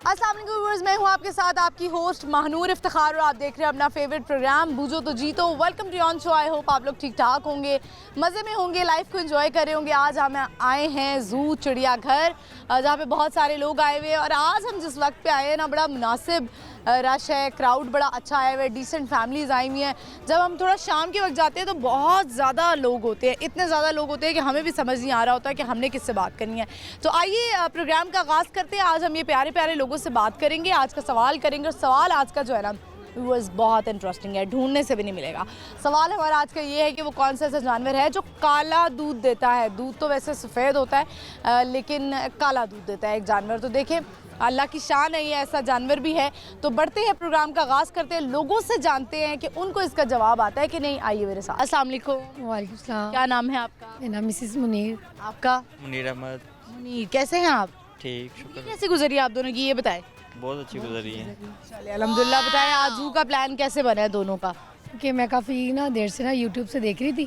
अस्सलाम वालेकुम व्यूअर्स, मैं हूं आपके साथ आपकी होस्ट महानूर इफ्तिखार और आप देख रहे हैं अपना फेवरेट प्रोग्राम बूझो तो जीतो। Welcome to on show. I hope आप लोग ठीक ठाक होंगे, मज़े में होंगे, लाइफ को एंजॉय कर रहे होंगे। आज हम आए हैं जू चिड़ियाघर, जहाँ पे बहुत सारे लोग आए हुए हैं और आज हम जिस वक्त पे आए हैं ना, बड़ा मुनासिब रश है, क्राउड बड़ा अच्छा आया हुआ है, डिसेंट फैमिलीज आई हुई हैं। जब हम थोड़ा शाम के वक्त जाते हैं तो बहुत ज़्यादा लोग होते हैं, इतने ज़्यादा लोग होते हैं कि हमें भी समझ नहीं आ रहा होता है कि हमने किससे बात करनी है। तो आइए प्रोग्राम का आगाज़ करते हैं। आज हम ये प्यारे प्यारे लोगों से बात करेंगे, आज का सवाल करेंगे और सवाल आज का जो है ना वो बहुत इंटरेस्टिंग है, ढूंढने से भी नहीं मिलेगा। सवाल हमारा आज का ये है कि वो कौन सा ऐसा जानवर है जो काला दूध देता है। दूध तो वैसे सफ़ेद होता है लेकिन काला दूध देता है एक जानवर। तो देखें, अल्लाह की शान है, ये ऐसा जानवर भी है। तो बढ़ते हैं, प्रोग्राम का आगाज़ करते हैं, लोगों से जानते हैं कि उनको इसका जवाब आता है कि नहीं। आइए मेरे साथ। अस्सलाम वालेकुम। वालेकुम सलाम। क्या नाम है आपका? मेरा नाम मिसेस मुनीर। आपका? मुनीर अहमद। मुनीर, कैसे हैं आप? ठीक, शुक्र। कैसे गुजरी आप दोनों की, ये बताएं। बहुत अच्छी गुजरी है। चलिए अल्हम्दुलिल्लाह। बताएं आज जू का प्लान कैसे बना है दोनों का? कि मैं काफ़ी ना देर से ना यूट्यूब से देख रही थी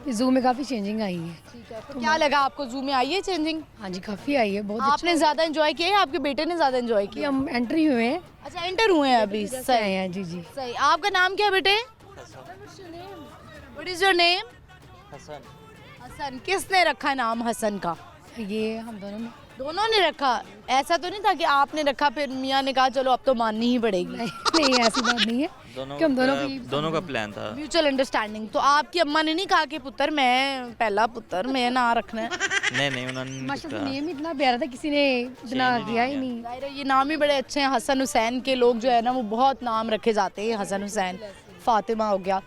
कि जू में काफ़ी चेंजिंग आई है। ठीक है, तो क्या लगा आपको, जू में आई है चेंजिंग? हाँ जी, काफ़ी आई है। बहुत आपने ज़्यादा एंजॉय किया है, आपके बेटे ने ज़्यादा एंजॉय कि किया? हम एंट्री हुए हैं। अच्छा, एंटर हुए हैं अभी। सही सही है जी जी। सही। आपका नाम क्या है बेटे? What is your name? Hasan. Hasan. किसने रखा नाम हसन का? ये हम दोनों ने रखा? ऐसा तो नहीं था कि आपने रखा फिर मियाँ ने कहा चलो अब तो माननी ही पड़ेगी? नहीं ऐसी बात नहीं है कि हम दोनों का प्लान था। Mutual understanding. तो आपकी अम्मा ने नहीं कहा कि पुत्र मैं पहला पुत्र मैं ना रखना है? नहीं उन्होंने माशाल्लाह नेम इतना प्यारा था, किसी ने इतना किया ही नहीं। जाहिर है ये नाम ही बड़े अच्छे हैं। हसन हुसैन के लोग जो है ना वो बहुत नाम रखे जाते हैं। हसन हुसैन, फातिमा हो गया,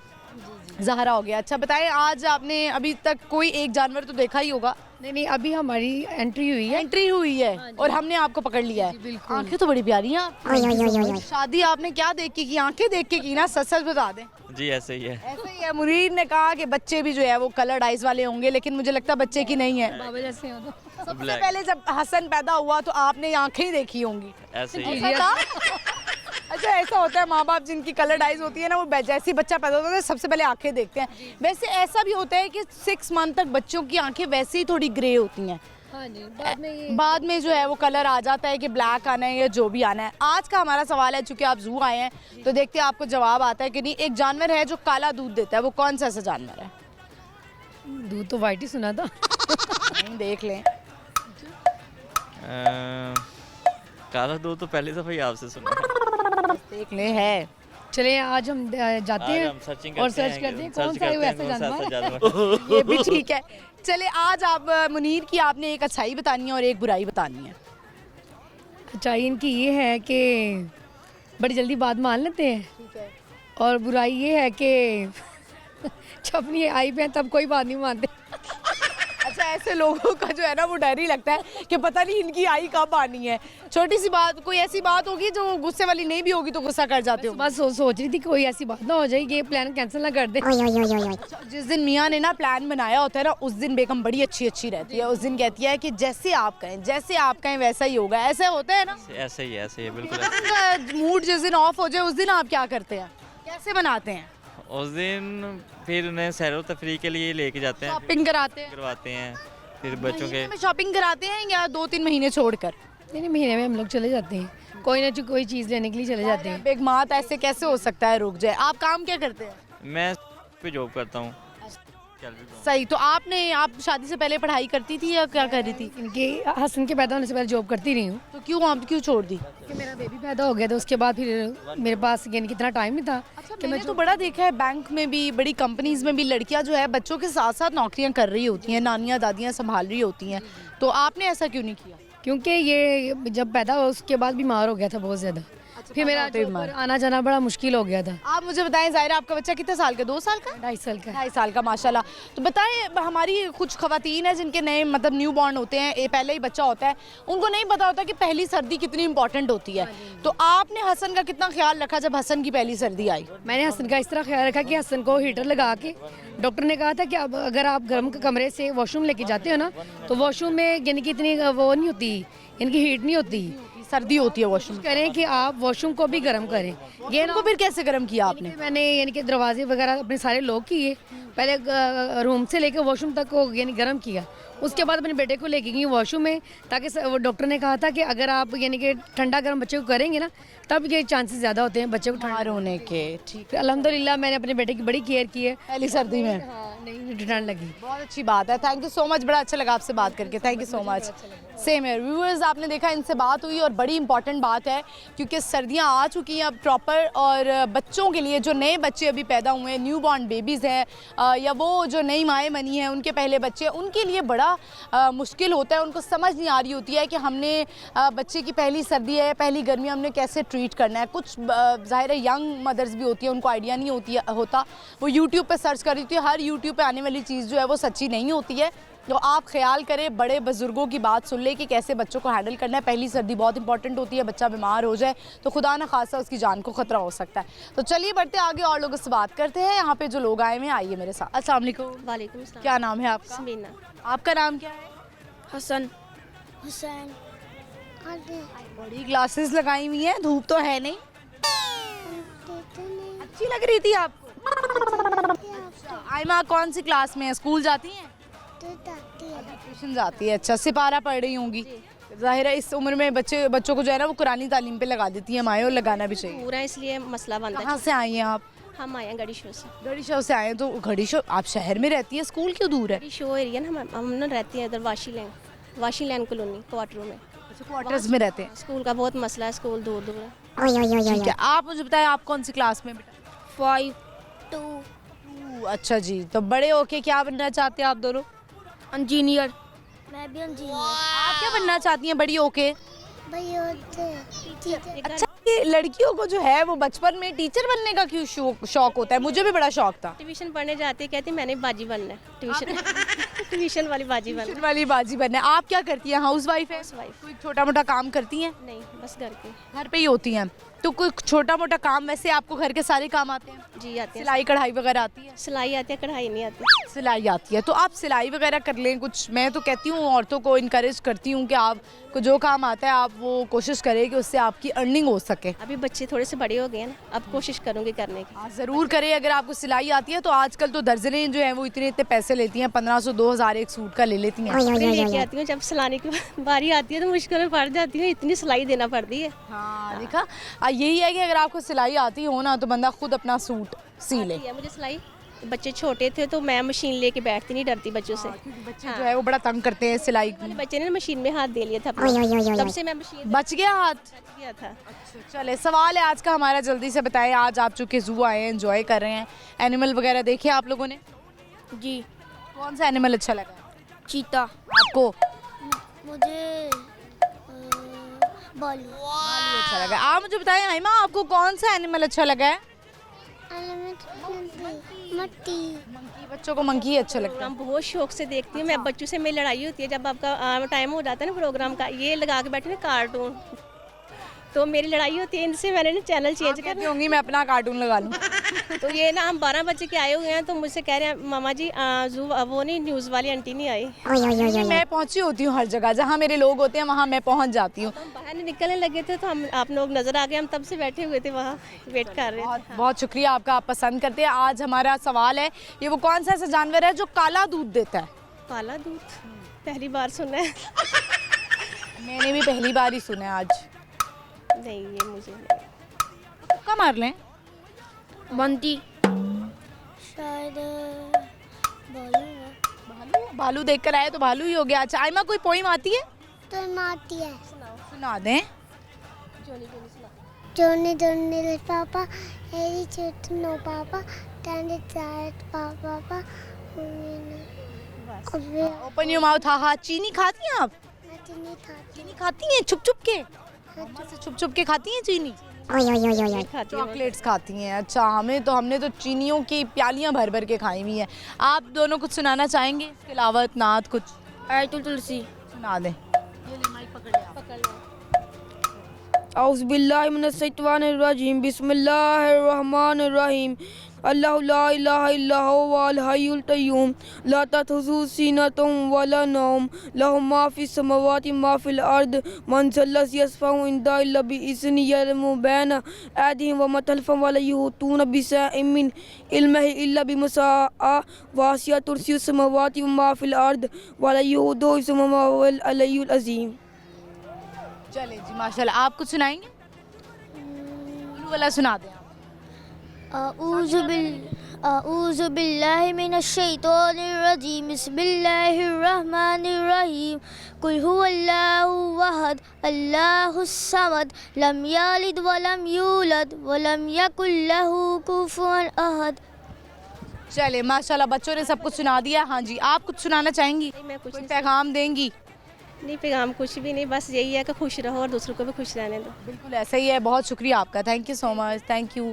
जहरा हो गया। अच्छा बताएं, आज आपने अभी तक कोई एक जानवर तो देखा ही होगा? नहीं अभी हमारी एंट्री हुई है। एंट्री हुई है और हमने आपको पकड़ लिया है। आंखें तो बड़ी प्यारी हैं आपकी। शादी आपने क्या देख के की? आंखें देख के की ना? सच सच बता दें। जी ऐसे ही है। ऐसे ही है। मुनीर ने कहा कि बच्चे भी जो है वो कलर्ड आइज वाले होंगे, लेकिन मुझे लगता है बच्चे की नहीं है। बाबा जैसे हो तो। सबसे पहले जब हसन पैदा हुआ तो आपने आंखें ही देखी होंगी। ऐसे ही ऐसा था? अच्छा, ऐसा होता है, माँ बाप जिनकी कलर्ड आइज होती है ना वो जैसे ही बच्चा पैदा होता है सबसे पहले आंखें देखते हैं। वैसे ऐसा भी होता है कि 6 मंथ तक बच्चों की आंखें वैसे ही थोड़ी ग्रे होती हैं। हाँ जी, बाद में जो है वो कलर आ जाता है कि ब्लैक आना है या जो भी आना है। आज का हमारा सवाल है, चूंकि आप जू आए हैं तो देखते हैं आपको जवाब आता है कि नहीं। एक जानवर है जो काला दूध देता है, वो कौन सा ऐसा जानवर है? दूध तो वाइट ही सुना था। नहीं, देख लें। काला दूध तो पहली दफा ही आपसे सुना। देख ले है। चले आज हम जाते हैं और सर्च करते हैं कौन सा है वो ऐसा जानवर। ये भी ठीक है। चले आज आप मुनीर की आपने एक अच्छाई बतानी है और एक बुराई बतानी है। अच्छाई इनकी ये है कि बड़ी जल्दी बात मान लेते हैं। ठीक है। और बुराई ये है कि जब अपनी आई पे तब कोई बात नहीं मानते। अच्छा, ऐसे लोगों का जो है ना वो डर ही लगता है कि पता नहीं इनकी आई कब आनी है। छोटी सी बात, कोई ऐसी बात होगी जो गुस्से वाली नहीं भी होगी तो गुस्सा कर जाते हो? बस सोच रही थी कोई ऐसी बात ना हो जाए कि ये प्लान कैंसिल ना कर दे। जिस दिन मियाँ ने ना प्लान बनाया होता है ना उस दिन बेगम बड़ी अच्छी रहती है। उस दिन कहती है कि जैसे आप कहें वैसा ही होगा। ऐसा होता है ना? ऐसे ही है बिल्कुल। मूड जिस दिन ऑफ हो जाए उस दिन आप क्या करते हैं, कैसे बनाते हैं? उस दिन फिर उन्हें सैरो तफरी के लिए लेके जाते हैं, शॉपिंग करवाते हैं। फिर बच्चों के शॉपिंग कराते हैं या 2-3 महीने छोड़कर? नहीं महीने में हम लोग चले जाते हैं, कोई ना कोई चीज़ लेने के लिए चले जाते हैं। एक मात ऐसे कैसे हो सकता है रुक जाए? आप काम क्या करते हैं? मैं पे जॉब करता हूँ। सही। तो आप शादी से पहले पढ़ाई करती थी या क्या कर रही थी? इनके हसन के पैदा होने से पहले जॉब करती रही हूँ। तो क्यों छोड़ दी? कि मेरा बेबी पैदा हो गया था, उसके बाद फिर मेरे पास यानी कितना टाइम नहीं था। अच्छा, मैंने तो बड़ा देखा है बैंक में भी, बड़ी कंपनीज में भी लड़कियां जो है बच्चों के साथ साथ नौकरियां कर रही होती हैं, नानियां दादियां संभाल रही होती हैं। तो आपने ऐसा क्यों नहीं किया? क्योंकि ये जब पैदा हुआ उसके बाद बीमार हो गया था बहुत ज़्यादा। फिर मेरा आना जाना बड़ा मुश्किल हो गया था। आप मुझे बताएं, ज़ाहिर आपका बच्चा कितने साल का? 2 साल का? 2.5 साल का। 2.5 साल का, माशाल्लाह। तो बताएं, हमारी कुछ खवातीन हैं जिनके नए मतलब न्यू बॉर्न होते हैं, ये पहले ही बच्चा होता है, उनको नहीं पता होता कि पहली सर्दी कितनी इंपॉर्टेंट होती है। तो आपने हसन का कितना ख्याल रखा जब हसन की पहली सर्दी आई? मैंने हसन का इस तरह ख्याल रखा कि हसन को हीटर लगा के, डॉक्टर ने कहा था कि अब अगर आप गर्म कमरे से वॉशरूम लेके जाते हो ना तो वॉशरूम में यानी कि इतनी वो नहीं होती, इनकी हीट नहीं होती, सर्दी होती है वॉशरूम। करें कि आप वॉशरूम को भी गर्म करें। ये इनको फिर कैसे गर्म किया आपने? मैंने यानी कि दरवाजे वगैरह अपने सारे लॉक किए, पहले रूम से लेकर वॉशरूम तक को यानी गर्म किया, उसके बाद अपने बेटे को लेके गई वॉशरूम में, ताकि वो डॉक्टर ने कहा था कि अगर आप यानी कि ठंडा गर्म बच्चे को करेंगे ना, तब ये चांसेस ज़्यादा होते हैं बच्चे को बीमार होने के। ठीक है, अल्हम्दुलिल्लाह मैंने अपने बेटे की बड़ी केयर की है। पहली सर्दी में नहीं ठंड लगी। बहुत अच्छी बात है। थैंक यू सो मच, बड़ा अच्छा लगा आपसे बात करके। Thank you so much. Same है व्यूअर्स, आपने देखा इनसे बात हुई और बड़ी इंपॉर्टेंट बात है क्योंकि सर्दियां आ चुकी हैं अब प्रॉपर, और बच्चों के लिए जो नए बच्चे अभी पैदा हुए हैं, न्यू बॉर्न बेबीज़ हैं या वो जो नई माएँ बनी हैं उनके पहले बच्चे, उनके लिए बड़ा मुश्किल होता है। उनको समझ नहीं आ रही होती है कि हमने बच्चे की पहली सर्दी है, पहली गर्मी, हमने कैसे ट्रीट करना है। कुछ ज़ाहिर है यंग मदर्स भी होती है, उनको आइडिया नहीं होता, वो यूट्यूब पे सर्च कर रही थी। हर यूट्यूब पे आने वाली चीज़ जो है वो सच्ची नहीं होती है। तो आप ख्याल करें, बड़े बुजुर्गों की बात सुन ले कि कैसे बच्चों को हैंडल करना है। पहली सर्दी बहुत इंपॉर्टेंट होती है, बच्चा बीमार हो जाए तो खुदा ना खासा उसकी जान को खतरा हो सकता है। तो चलिए बढ़ते आगे और लोगों से बात करते हैं। यहाँ पे जो लोग आए हुए हैं, आइए मेरे साथ। अस्सलाम वालेकुम। वालेकुम सलाम। क्या नाम है आपका? समीना। आपका नाम क्या है? हसन। हुसैन। बड़ी ग्लासेस लगाई हुई हैं, धूप तो है नहीं, अच्छी लग रही थी आपको। आयमा कौन सी क्लास में है? स्कूल जाती हैं? ट्यूशन जाती है। अच्छा, सिपारा पढ़ रही होंगी। जाहिर है इस उम्र में बच्चों को जो है ना वो कुरानी तालीम पे लगा देती है माएँ, और लगाना भी चाहिए। पूरा इसलिए मसला बनता है। कहाँ से आई हैं आप? हम आए हैं गढ़ी शो से। गढ़ी शो से आए हैं। तो गढ़ी शो आप शहर में रहती है, स्कूल क्यों दूर है? गढ़ी शो एरिया ना, हम ना रहते हैं इधर वाशी लैन कॉलोनी क्वार्टरों में। क्वार्टर्स में रहते हैं। स्कूल का बहुत मसला है, स्कूल दूर दूर है। ठीक है, आप मुझे बताएं आप कौन सी क्लास में बेटा? 5 2 अच्छा जी, तो बड़े होके क्या बनना चाहते हैं आप दोनों? इंजीनियर। मैं भी इंजीनियर। आप क्या बनना चाहती हैं बड़ी होके? अच्छा, ये लड़कियों को जो है वो बचपन में टीचर बनने का क्यों शौक होता है? मुझे भी बड़ा शौक था। ट्यूशन पढ़ने जाती है, कहती मैंने बाजी बनना है, ट्यूशन वाली बाजी बनना ट्यूशन वाली बाजी बनना है। आप क्या करती हैं? हाउस वाइफ है? Housewife। कोई छोटा मोटा काम करती हैं? है। नहीं, बस घर के। घर पे ही होती हैं। तो कोई छोटा मोटा काम, वैसे आपको घर के सारे काम आते हैं? जी आते हैं। सिलाई कढ़ाई वगैरह आती है? सिलाई आती है, कढ़ाई नहीं आती। सिलाई आती है, तो आप सिलाई वगैरह कर लें कुछ। मैं तो कहती हूँ औरतों को इनकरेज करती हूँ कि आपको जो काम आता है आप वो कोशिश करें कि उससे आपकी अर्निंग हो सके। अभी बच्चे थोड़े से बड़े हो गए हैं ना, अब कोशिश करूँगी करने की। हाँ, ज़रूर करें। अगर आपको सिलाई आती है तो आजकल तो दर्जनें जो हैं वो इतने पैसे लेती हैं, 1500 2000 एक सूट का ले लेती हैं। लेके आती हूँ, जब सिलाने की बारी आती है तो मुश्किल में पड़ जाती है, इतनी सिलाई देना पड़ती है। हाँ देखा, यही है कि अगर आपको सिलाई आती हो ना तो बंदा खुद अपना सूट सी ले। आती है मुझे सिलाई। बच्चे छोटे थे तो मैं मशीन लेके बैठती नहीं, डरती बच्चों से। बच्चे जो है वो बड़ा तंग करते हैं सिलाई। मेरे बच्चे ने मशीन में हाथ दे लिया था अपना, तब से मैं मशीन बच गया हाथ? बच गया था। चले, सवाल है आज का हमारा, जल्दी से बताएं। आज आप चूँकि जू आए हैं, एंजॉय कर रहे हैं, एनिमल वगैरह देखे आप लोगों ने? जी। कौन सा एनिमल अच्छा लगा चीता। आपको? मुझे बॉली। अच्छा लगा। आप मुझे बताएं आइमा, आपको कौन सा एनिमल अच्छा लगा है? मट्टी। मंकी। बच्चों को मंकी अच्छा लगता है। प्रोग्राम बहुत शौक से देखती हूँ मैं। बच्चों से मेरी लड़ाई होती है जब आपका टाइम हो जाता है ना प्रोग्राम का, ये लगा के बैठे ना कार्टून, तो मेरी लड़ाई होती है इनसे। मैंने ना चैनल चेंज कर होंगी मैं अपना कार्टून लगा लूँ। तो ये ना हम 12 बजे के आए हुए हैं, तो मुझसे कह रहे हैं मामा जी वो नहीं, न्यूज़ वाली आंटी नहीं आई। मैं पहुंची होती हूँ हर जगह, जहाँ मेरे लोग होते हैं वहाँ मैं पहुँच जाती हूँ। तो हम बाहर निकलने लगे थे तो हम आप लोग नजर आ गए, हम तब से बैठे हुए थे वहाँ, वेट कर रहे थे। बहुत शुक्रिया आपका, आप पसंद करते हैं। आज हमारा सवाल है, ये वो कौन सा ऐसा जानवर है जो काला दूध देता है? काला दूध पहली बार सुना है। मैंने भी पहली बार ही सुना है आज। नहीं, ये मुझे नहीं। तुक्का मार लें। बंदी। शायद भालू। भालू देख कर आए तो भालू ही हो गया। अच्छा आइमा, कोई पोइम आती है? तो माती है। सुना दें। जोनी जोनी ले पापा, एरी चोट नो पापा, टांडे चाट पापा। Open your mouth. हाँ हाँ, चीनी खाती हैं आप? नहीं था। चीनी खाती हैं छुप छुप के? मम्मा से छुप छुप के खाती हैं चीनी? चॉकलेट्स खाती हैं। अच्छा, हमने तो चीनियों की प्यालियां भर भर के खाई हुई हैं। आप दोनों कुछ सुनाना चाहेंगे इसके अलावा? नात कुछ आयतुल तुलसी सुना दें। औज़ुबिल्लाहि मिनश शैतानिर रजीम बिस्मिल्लाहिर रहमानिर रहीम अल्लाहु ला इलाहा इल्ला हुवल हय्युल क़य्यूम ला तअखुज़ुहु सीनतुन वला नौम लहु मा फ़िस समावाति मा फ़िल अर्द मन ज़ल्लज़ी यशफ़अउ इंदहु इल्ला बिइज़्निही यअलमु बैना ऐदिहिम व मा खल्फ़हुम वला युहीतूना बिशैइन मिन इल्मिही इल्ला बिमा वासिअ कुर्सियुहु समावाति व मा फ़िल अर्द वला यऊदुहु हिफ़्ज़ुहुमा व हुवल अलिय्युल अज़ीम। चलिए जी माशाल्लाह, आप कुछ सुनाएंगे? उलू वाला सुना दें आप। अऊज़ु बिल्लाहि मिनश शैतानिर रजीम बिस्मिल्लाहिर रहमानिर रहीम कुल हुवल्लाहु अहद अल्लाहुस समद लम यलिद व लम यूलद व लम यकुल लहू कुफुवन अहद। चलिए माशाल्लाह, बच्चों ने सब कुछ सुना दिया। हाँ जी, आप कुछ सुनाना चाहेंगी? मैं कुछ कोई नहीं पैगाम देंगी? नहीं, पैगाम कुछ भी नहीं, बस यही है कि खुश रहो और दूसरों को भी खुश रहने दो। बिल्कुल ऐसा ही है। बहुत शुक्रिया आपका, thank you so much, thank you.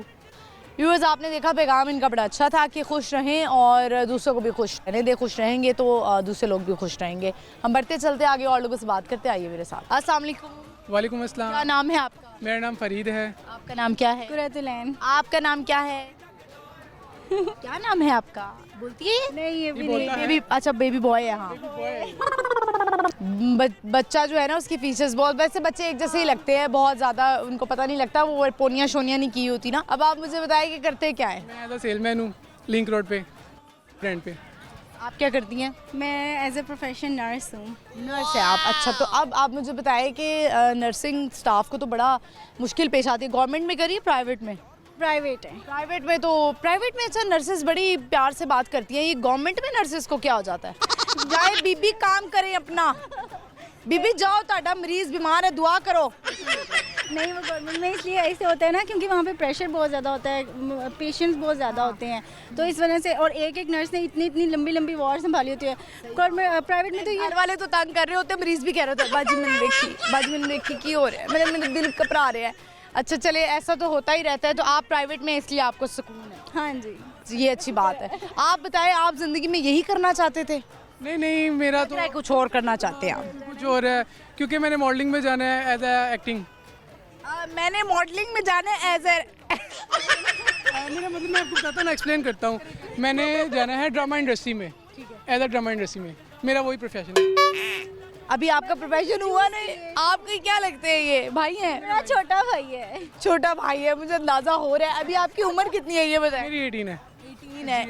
Viewers, आपने देखा पैगाम इनका बड़ा अच्छा था कि खुश रहें और दूसरों को भी खुश रहने दें। खुश रहेंगे तो दूसरे लोग भी खुश रहेंगे। हम बढ़ते चलते आगे और लोगों से बात करते, आइए मेरे साथ। अस्सलाम वालेकुम। वालेकुम अस्सलाम। क्या नाम है आपका? मेरा नाम फरीद है। आपका नाम क्या है? कुरैतुलैन। आपका नाम क्या है? क्या नाम है आपका? बोलती है? नहीं, ये भी बोलता है। बेबी, अच्छा बेबी बॉय है। हाँ, बच्चा जो है ना, उसकी फीचर्स बहुत, वैसे बच्चे एक जैसे ही लगते हैं, बहुत ज़्यादा उनको पता नहीं लगता, वो पोनियाँ शोनियाँ नहीं की होती ना। अब आप मुझे बताइए कि करते क्या है? मैं एज अ सेलमैन हूँ लिंक रोड पे, रेंट पे। आप क्या करती हैं? मैं एज ए प्रोफेशन नर्स हूँ। नर्स है आप? अच्छा, तो अब आप मुझे बताइए कि नर्सिंग स्टाफ को तो बड़ा मुश्किल पेश आती है। गवर्नमेंट में करिए, प्राइवेट में? प्राइवेट है। प्राइवेट में तो प्राइवेट में अच्छा नर्सेज बड़ी प्यार से बात करती हैं, ये गवर्नमेंट में नर्सेज को क्या हो जाता है? जाए बीबी काम करें अपना। बीबी जाओ, ताड़ा मरीज बीमार है, दुआ करो। नहीं, वो गवर्नमेंट में इसलिए ऐसे होता है ना, क्योंकि वहाँ पे प्रेशर बहुत ज़्यादा होता है, पेशेंट्स बहुत ज़्यादा होते हैं, तो इस वजह से, और एक एक नर्स ने इतनी इतनी लंबी लंबी वार्ड संभाली होती है। प्राइवेट में तो ये घर वाले तो तंग कर रहे होते हैं, मरीज भी कह रहे होते हैं बाजी मैंने देखी की हो रहा है, मेरे दिल घबरा रहा है। अच्छा चलिए, ऐसा तो होता ही रहता है। तो आप प्राइवेट में इसलिए आपको सुकून है? हाँ जी, ये अच्छी बात है। आप बताएं, आप जिंदगी में यही करना चाहते थे? नहीं, मेरा तो कुछ और करना चाहते हैं आप? कुछ और है, क्योंकि मैंने मॉडलिंग में जाना है एज ए एक्टिंग। मैंने मॉडलिंग में जाना है एज ए मेरा मतलब, मैं आपको बताता हूँ ना, एक्सप्लेन करता हूँ। मैंने जाना है ड्रामा इंडस्ट्री में, एज ए ड्रामा इंडस्ट्री में, मेरा वही प्रोफेशन है। अभी आपका प्रोफेशन हुआ नहीं? आपके क्या लगते हैं, ये भाई हैं? मेरा छोटा भाई है। छोटा भाई है, मुझे अंदाजा हो रहा है। अभी आपकी उम्र कितनी है ये बताएं? मेरी 18 है।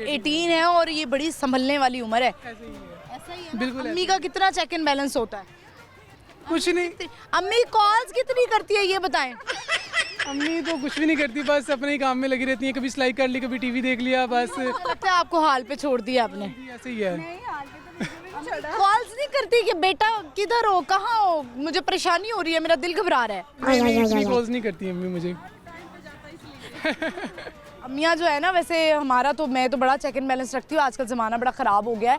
18 है, और ये बड़ी संभलने वाली उम्र है। ऐसा ही है, बिल्कुल। अम्मी का कितना चेक एंड बैलेंस होता है? कुछ नहीं, अम्मी कॉल्स कितनी करती है ये बताएं? अम्मी तो कुछ भी नहीं करती, बस अपने ही काम में लगी रहती है। कभी सिलाई कर ली, कभी टीवी देख लिया, बस लगता है आपको हाल पे छोड़ दिया आपने। ऐसे ही है। कॉल्स नहीं करती कि बेटा किधर हो, कहाँ हो, मुझे परेशानी हो रही है, मेरा दिल घबरा रहा है? नहीं, कॉल्स नहीं करती अम्मी मुझे। अम्मियाँ जो है ना, वैसे हमारा तो, मैं तो बड़ा चेक एंड बैलेंस रखती हूँ। आजकल ज़माना बड़ा ख़राब हो गया है।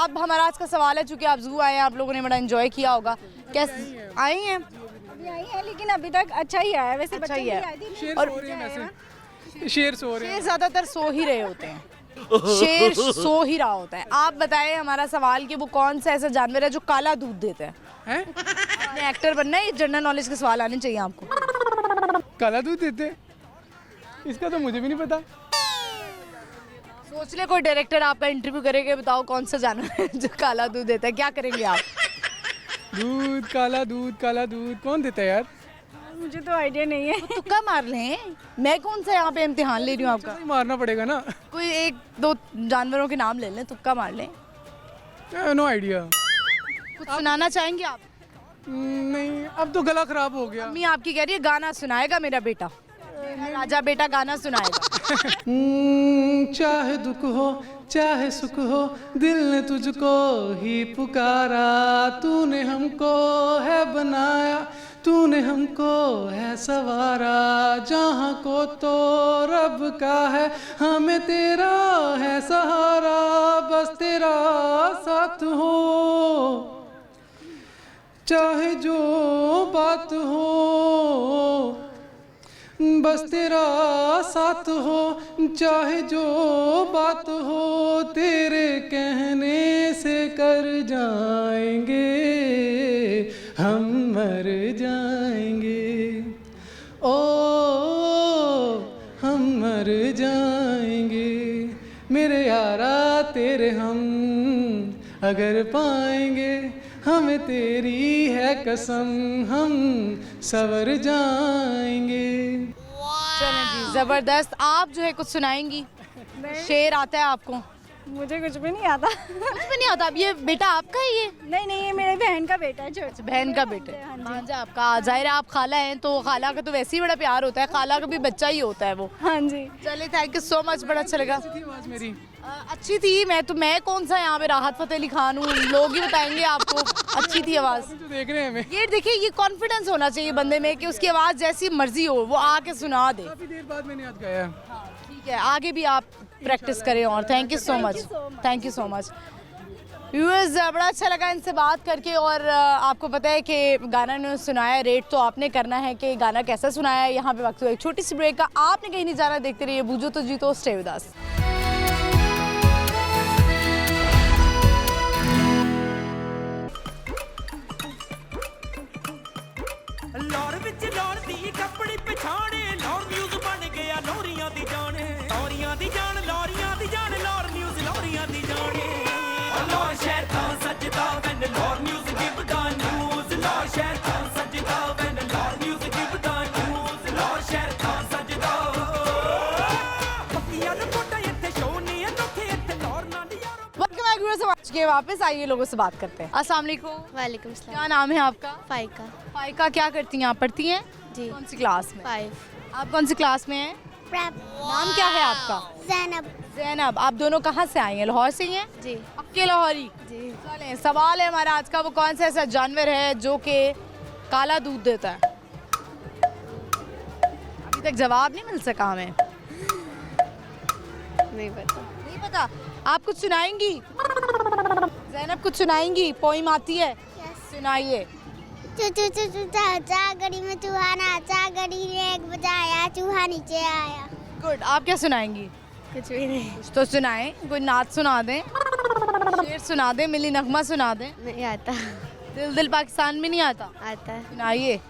अब हमारा आज का सवाल है, चूँकि आप ज़ू आए हैं, आप लोगों ने बड़ा एंजॉय किया होगा। कैसे आई हैं? अभी आई है, लेकिन अभी तक अच्छा ही आया। वैसे अच्छा ही है। शेर सो रहे हैं वैसे, शेर सो रहे हैं। शेर ज़्यादातर सो ही रहे होते हैं, शेर सो ही रहा होता है। आप बताएं हमारा सवाल कि वो कौन सा ऐसा जानवर है जो काला दूध देता है? आपने एक्टर बनना है, ये जनरल नॉलेज के सवाल आने चाहिए आपको। काला दूध देते, इसका तो मुझे भी नहीं पता। सोच ले, कोई डायरेक्टर आपका इंटरव्यू करेगा, बताओ कौन सा जानवर है जो काला दूध देता है, क्या करेंगे आप? दूध, काला दूध कौन देता है यार? मुझे तो आइडिया नहीं है। तुक्का मार लें, मैं कौन सा यहाँ पे इम्तिहान ले रही हूँ आपका? मारना पड़ेगा ना। कोई एक दो जानवरों के नाम ले लें, तुक्का मार लें। No idea. कुछ सुनाना चाहेंगे आप? नहीं, अब तो गला खराब हो गया। अम्मी आपकी कह रही है गाना सुनाएगा मेरा बेटा, राजा बेटा गाना सुनाएगा। चाहे दुख हो चाहे सुख हो, दिल ने तुझको ही पुकारा। तूने हमको है बनाया, तूने हमको है सवारा। जहाँ को तो रब का है, हमें तेरा है सहारा। बस तेरा साथ हो, चाहे जो बात हो, बस तेरा साथ हो, चाहे जो बात हो। तेरे कहने से कर जाएंगे, हम मर जाएंगे। ओ हम मर जाएंगे। मेरे यारा तेरे हम अगर पाएंगे, हमें तेरी है कसम, हम सवर जाएंगे। चलें जी, जबरदस्त। आप जो है कुछ सुनाएंगी? शेर आता है आपको? मुझे कुछ भी नहीं आता। कुछ भी नहीं आता। अब ये बेटा आपका है ये? नहीं नहीं, ये मेरे बहन का बेटा है छोटा। बहन का बेटा है। भांजा आपका। जाहिर है आप खाला हैं, तो खाला का तो वैसे ही बड़ा प्यार होता है, खाला का भी बच्चा ही होता है वो। हाँ जी। चलिए, थैंक यू सो मच, बड़ा अच्छा लगा। आवाज मेरी अच्छी थी। मैं कौन सा यहाँ पे राहत फतेह अली खान हूँ, लोग ही बताएंगे आपको। अच्छी थी आवाज़। जो देख रहे हैं हमें, ये देखिए, ये कॉन्फिडेंस होना चाहिए बंदे में कि उसकी आवाज़ जैसी मर्जी हो वो आके सुना दे। काफी देर बाद मैंने याद गाया। ठीक है, आगे भी आप प्रैक्टिस करें। और thank you so much, thank you so much. Viewers, बड़ा अच्छा लगा इनसे बात करके। और आपको पता है कि गाना ने सुनाया, रेट तो आपने करना है कि गाना कैसा सुनाया है। यहाँ पे वक्त हुआ एक छोटी सी ब्रेक का, आपने कहीं नहीं जाना, देखते रहिए बूझो तो जीतो, स्टे विद अस। लौर विच लौर दी कपड़ी पछाणे, लौर न्यूज़ बन गया लौरियां दी जान, लौरियां दी जान, लौरियां दी जान, लौर न्यूज़ लौरियां दी जाने। लौर शहर था सजदा when लौर न्यूज़ गिव द न्यूज़, लौर शहर था सजदा when लौर न्यूज़ गिव द न्यूज़, लौर शहर था सजदा। पक्कियां नु कोटा इत्थे शो नहीं है, नोखे इत्थे लौर ना दी यारो। वेलकम बैक व्यूअर्स, आज के वापस आइए, लोगों से बात करते हैं। अस्सलाम वालेकुम। वालेकुम सलाम। क्या नाम है आपका? फाइका। फाइका, क्या करती हैं आप? पढ़ती हैं? जी। कौन सी क्लास में? 5। आप कौन सी क्लास में हैं? नाम क्या है आपका? ज़ैनब। ज़ैनब। आप दोनों कहाँ से आई हैं? लाहौर से ही हैं? जी पक्के लाहौरी। जी। चलें, सवाल है हमारा आज का, वो कौन सा ऐसा जानवर है जो कि काला दूध देता है? अभी तक जवाब नहीं मिल सका हमें। नहीं पता। नहीं पता। आप कुछ सुनाएंगी? ज़ैनब कुछ सुनाएंगी? पोइम आती है? सुनाइए। चू चू चू चू चा चा, गड़ी में चूहा नाचा, गड़ी ने एक बजाया, चूहा नीचे आया। गुड। आप क्या सुनाएंगी? कुछ भी नहीं। कुछ तो सुनाएं, कोई नाच सुना दें, शेर सुना दें, मिली नगमा सुना दें। नहीं आता। दिल दिल पाकिस्तान में नहीं आता? आता है। सुनाइए।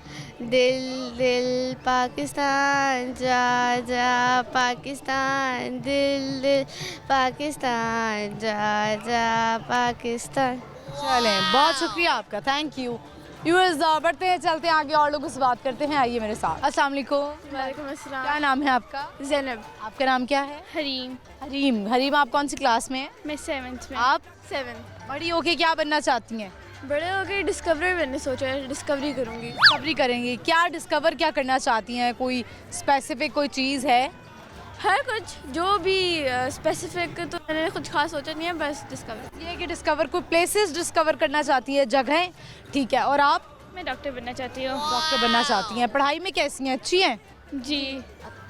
दिल दिल पाकिस्तान, जा जा पाकिस्तान, दिल दिल पाकिस्तान, जा जा पाकिस्तान। चलें, बहुत शुक्रिया आपका, थैंक यू। व्यूअर्स, बढ़ते हैं, चलते हैं आगे, और लोगों से बात करते हैं। आइए मेरे साथ। अस्सलाम वालेकुम। वालेकुम अस्सलाम। क्या नाम है आपका? ज़ैनब। आपका नाम क्या है? हरीम। हरीम। हरीम, आप कौन सी क्लास में हैं? मैं 7th में। आप 7। बड़ी होके क्या बनना चाहती हैं? बड़े हो गए डिस्कवरी, मैंने सोचा है डिस्कवरी करूँगी। डिस्कवरी करेंगी? क्या डिस्कवर क्या करना चाहती हैं? कोई स्पेसिफिक कोई चीज़ है? हर कुछ जो भी स्पेसिफिक तो मैंने कुछ खास सोचा नहीं है, बस डिस्कवर। ये कि डिस्कवर कोई प्लेसेस डिस्कवर करना चाहती है, जगहें। ठीक है, और आप? मैं डॉक्टर बनना चाहती हूँ। डॉक्टर बनना चाहती हैं। पढ़ाई में कैसी हैं? अच्छी हैं? जी।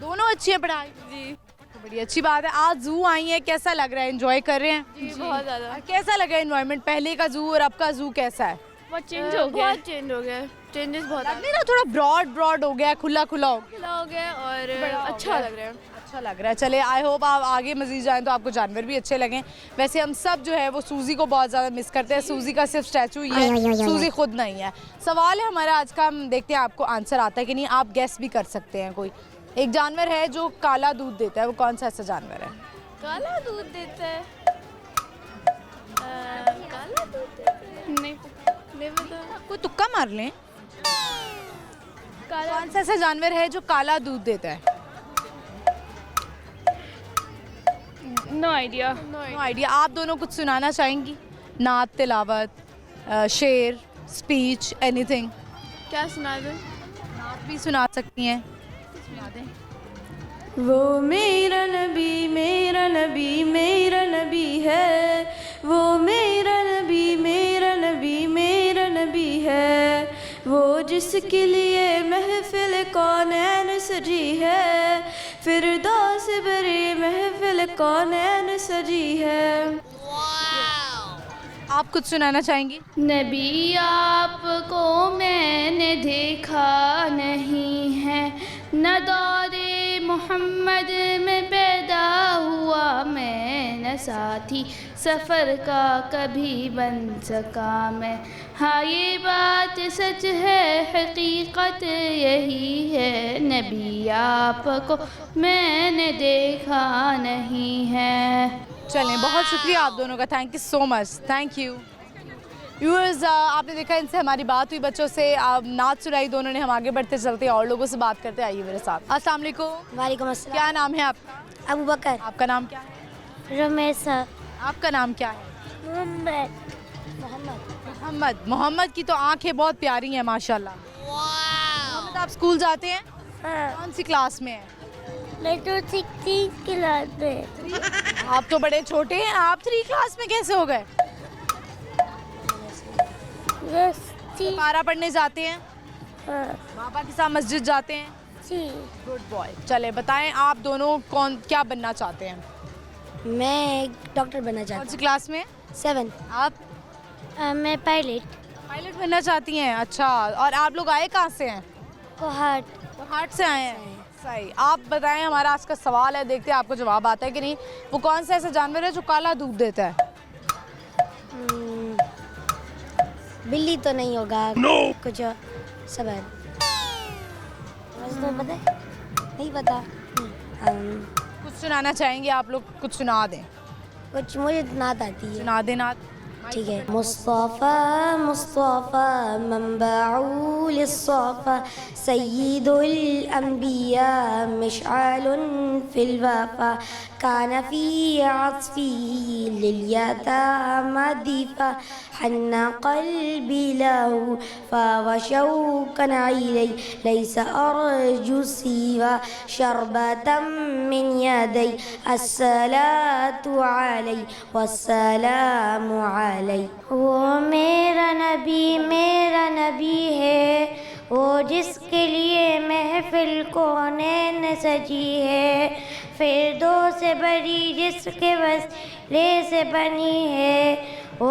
दोनों अच्छी हैं पढ़ाई? जी। तो बड़ी अच्छी बात है। आज जू आई हैं, कैसा लग रहा है? एंजॉय कर रहे हैं? जी बहुत ज़्यादा। और कैसा लगा एनवायरनमेंट? पहले का जू और अब का जू कैसा है? बहुत चेंज हो गया। बहुत चेंज हो गया। चेंजेस बहुत लग नहीं रहा थोड़ा ब्रॉड हो गया है, खुला खुला हो गया? खुला हो गया और अच्छा लग रहा है। अच्छा लग रहा है। चले, आई होप आप आगे मजीद जाएं तो आपको जानवर भी अच्छे लगें। वैसे हम सब जो है वो सूजी को बहुत ज़्यादा मिस करते हैं। सूजी का सिर्फ स्टैचू ही है, सूजी खुद नहीं है। सवाल है हमारा आज का, हम देखते हैं आपको आंसर आता है कि नहीं। आप गेस भी कर सकते हैं। कोई एक जानवर है जो काला दूध देता है, वो कौन सा ऐसा जानवर है? काला दूध देता है? काला दूध देता है? नहीं पता। कोई तुक्का मार लें। कौन सा ऐसा जानवर है जो काला दूध देता है? No idea. No idea. आप दोनों कुछ सुनाना चाहेंगी? नात, तिलावत, शेर, स्पीच, एनीथिंग? क्या सुना दूँ? नात भी सुना सकती हैं। सुना दें। वो मेरा नबी मेरा नबी मेरा नबी है, वो मेरा नबी मेरा नबी मेरा नबी है, वो जिसके लिए महफिल कौनैन सजी है, फिरदौस बरी महफिल कौनैन सजी है। आप कुछ सुनाना चाहेंगी? नबी आपको मैंने देखा नहीं है, न दौरे मोहम्मद में पैदा हुआ मैं, न है साथी सफ़र का कभी बन सका मैं। हाँ ये बात सच है, हकीकत यही है, नबी आपको मैंने देखा नहीं है। चलें, बहुत शुक्रिया आप दोनों का, thank you so much, thank you. Viewers, आपने देखा इनसे हमारी बात हुई, बच्चों से आप नाच सुनाई दोनों ने। हम आगे बढ़ते चलते और लोगों से बात करते, आइए मेरे साथ। अस्सलाम वालेकुम। वालेकुम अस्सलाम। क्या नाम है आपका? अबू बकर। आपका नाम क्या है? रमेशा। आपका नाम क्या है? मोहम्मद। मोहम्मद की तो आंखें बहुत प्यारी हैं माशाल्लाह। मोहम्मद, आप स्कूल जाते हैं? कौन सी क्लास में है? मैं तो 6 क्लास में। आप तो बड़े छोटे हैं, आप 3 क्लास में कैसे हो गए? पारा पढ़ने जाते हैं? बाबा के साथ मस्जिद जाते हैं? Good boy. चले बताएं, आप दोनों क्या बनना चाहते हैं? मैं डॉक्टर बनना चाहती कौन सी क्लास में? 7। आप? मैं पायलट बनना चाहती हैं, अच्छा। और आप लोग आए कहाँ से हैं? कोहाट से आए हैं, सही। आप बताएं, हमारा आज का सवाल है, देखते हैं आपको जवाब आता है कि नहीं। वो कौन सा ऐसा जानवर है जो काला दूध देता है? बिल्ली तो नहीं होगा। कुछ सब है, पता है? नहीं पता। कुछ सुनाना चाहेंगे आप लोग? कुछ सुना दें। कुछ मुझे नात आती है। सुना दे नात। ठीक है। मुस्तफ़ा मुस्तफ़ा मंबउल सफ़ा सय्यिदुल अंबिया मिशअलुन फिल वफ़ा कान फी अस्फ़ी लिल यतामा दीफ़ा हन्ना क़ल्बी लहू फ़वशौक़न इलै लैसा अर्जू सिवा शरबतम मिन यदै अस्सलातु अलैहि वस्सलामु अलैहि। वो मेरा नबी है, वो जिसके लिए महफिल कौनैन सजी है, फिरदौस से बड़ी जिसके वसीले से बनी है। ओ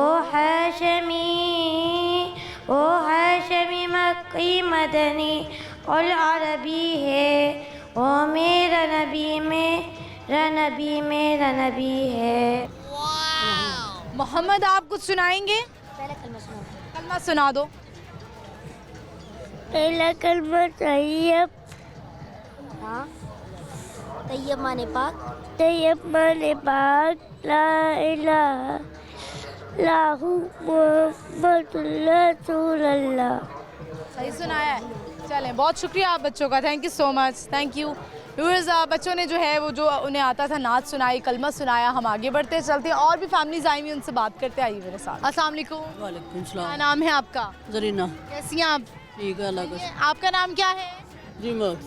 हाशमी मक्की मदनी और अरबी है, ओ मेरा नबी है। मोहम्मद, आप कुछ सुनाएंगे? पहला कलमा सुना दो। पहला कलमा तैयब। हाँ, तैयब माने पाक ला इलाहा इल्लल्लाहु मुहम्मदुर रसूलुल्लाह। सही सुनाया है। चलें, बहुत शुक्रिया आप बच्चों का, thank you so much, thank you. Viewers, बच्चों ने जो है वो जो उन्हें आता था नाच सुनाई, कलमा सुनाया। हम आगे बढ़ते चलते हैं, और भी फैमिलीज आई हुई, उनसे बात करते, आइए मेरे साथ। अस्सलाम वालेकुम। वालेकुम सलाम। क्या नाम है आपका? जरीना। कैसी हैं आप? ठीक है, अल्लाह का। आपका नाम क्या है? जिमल।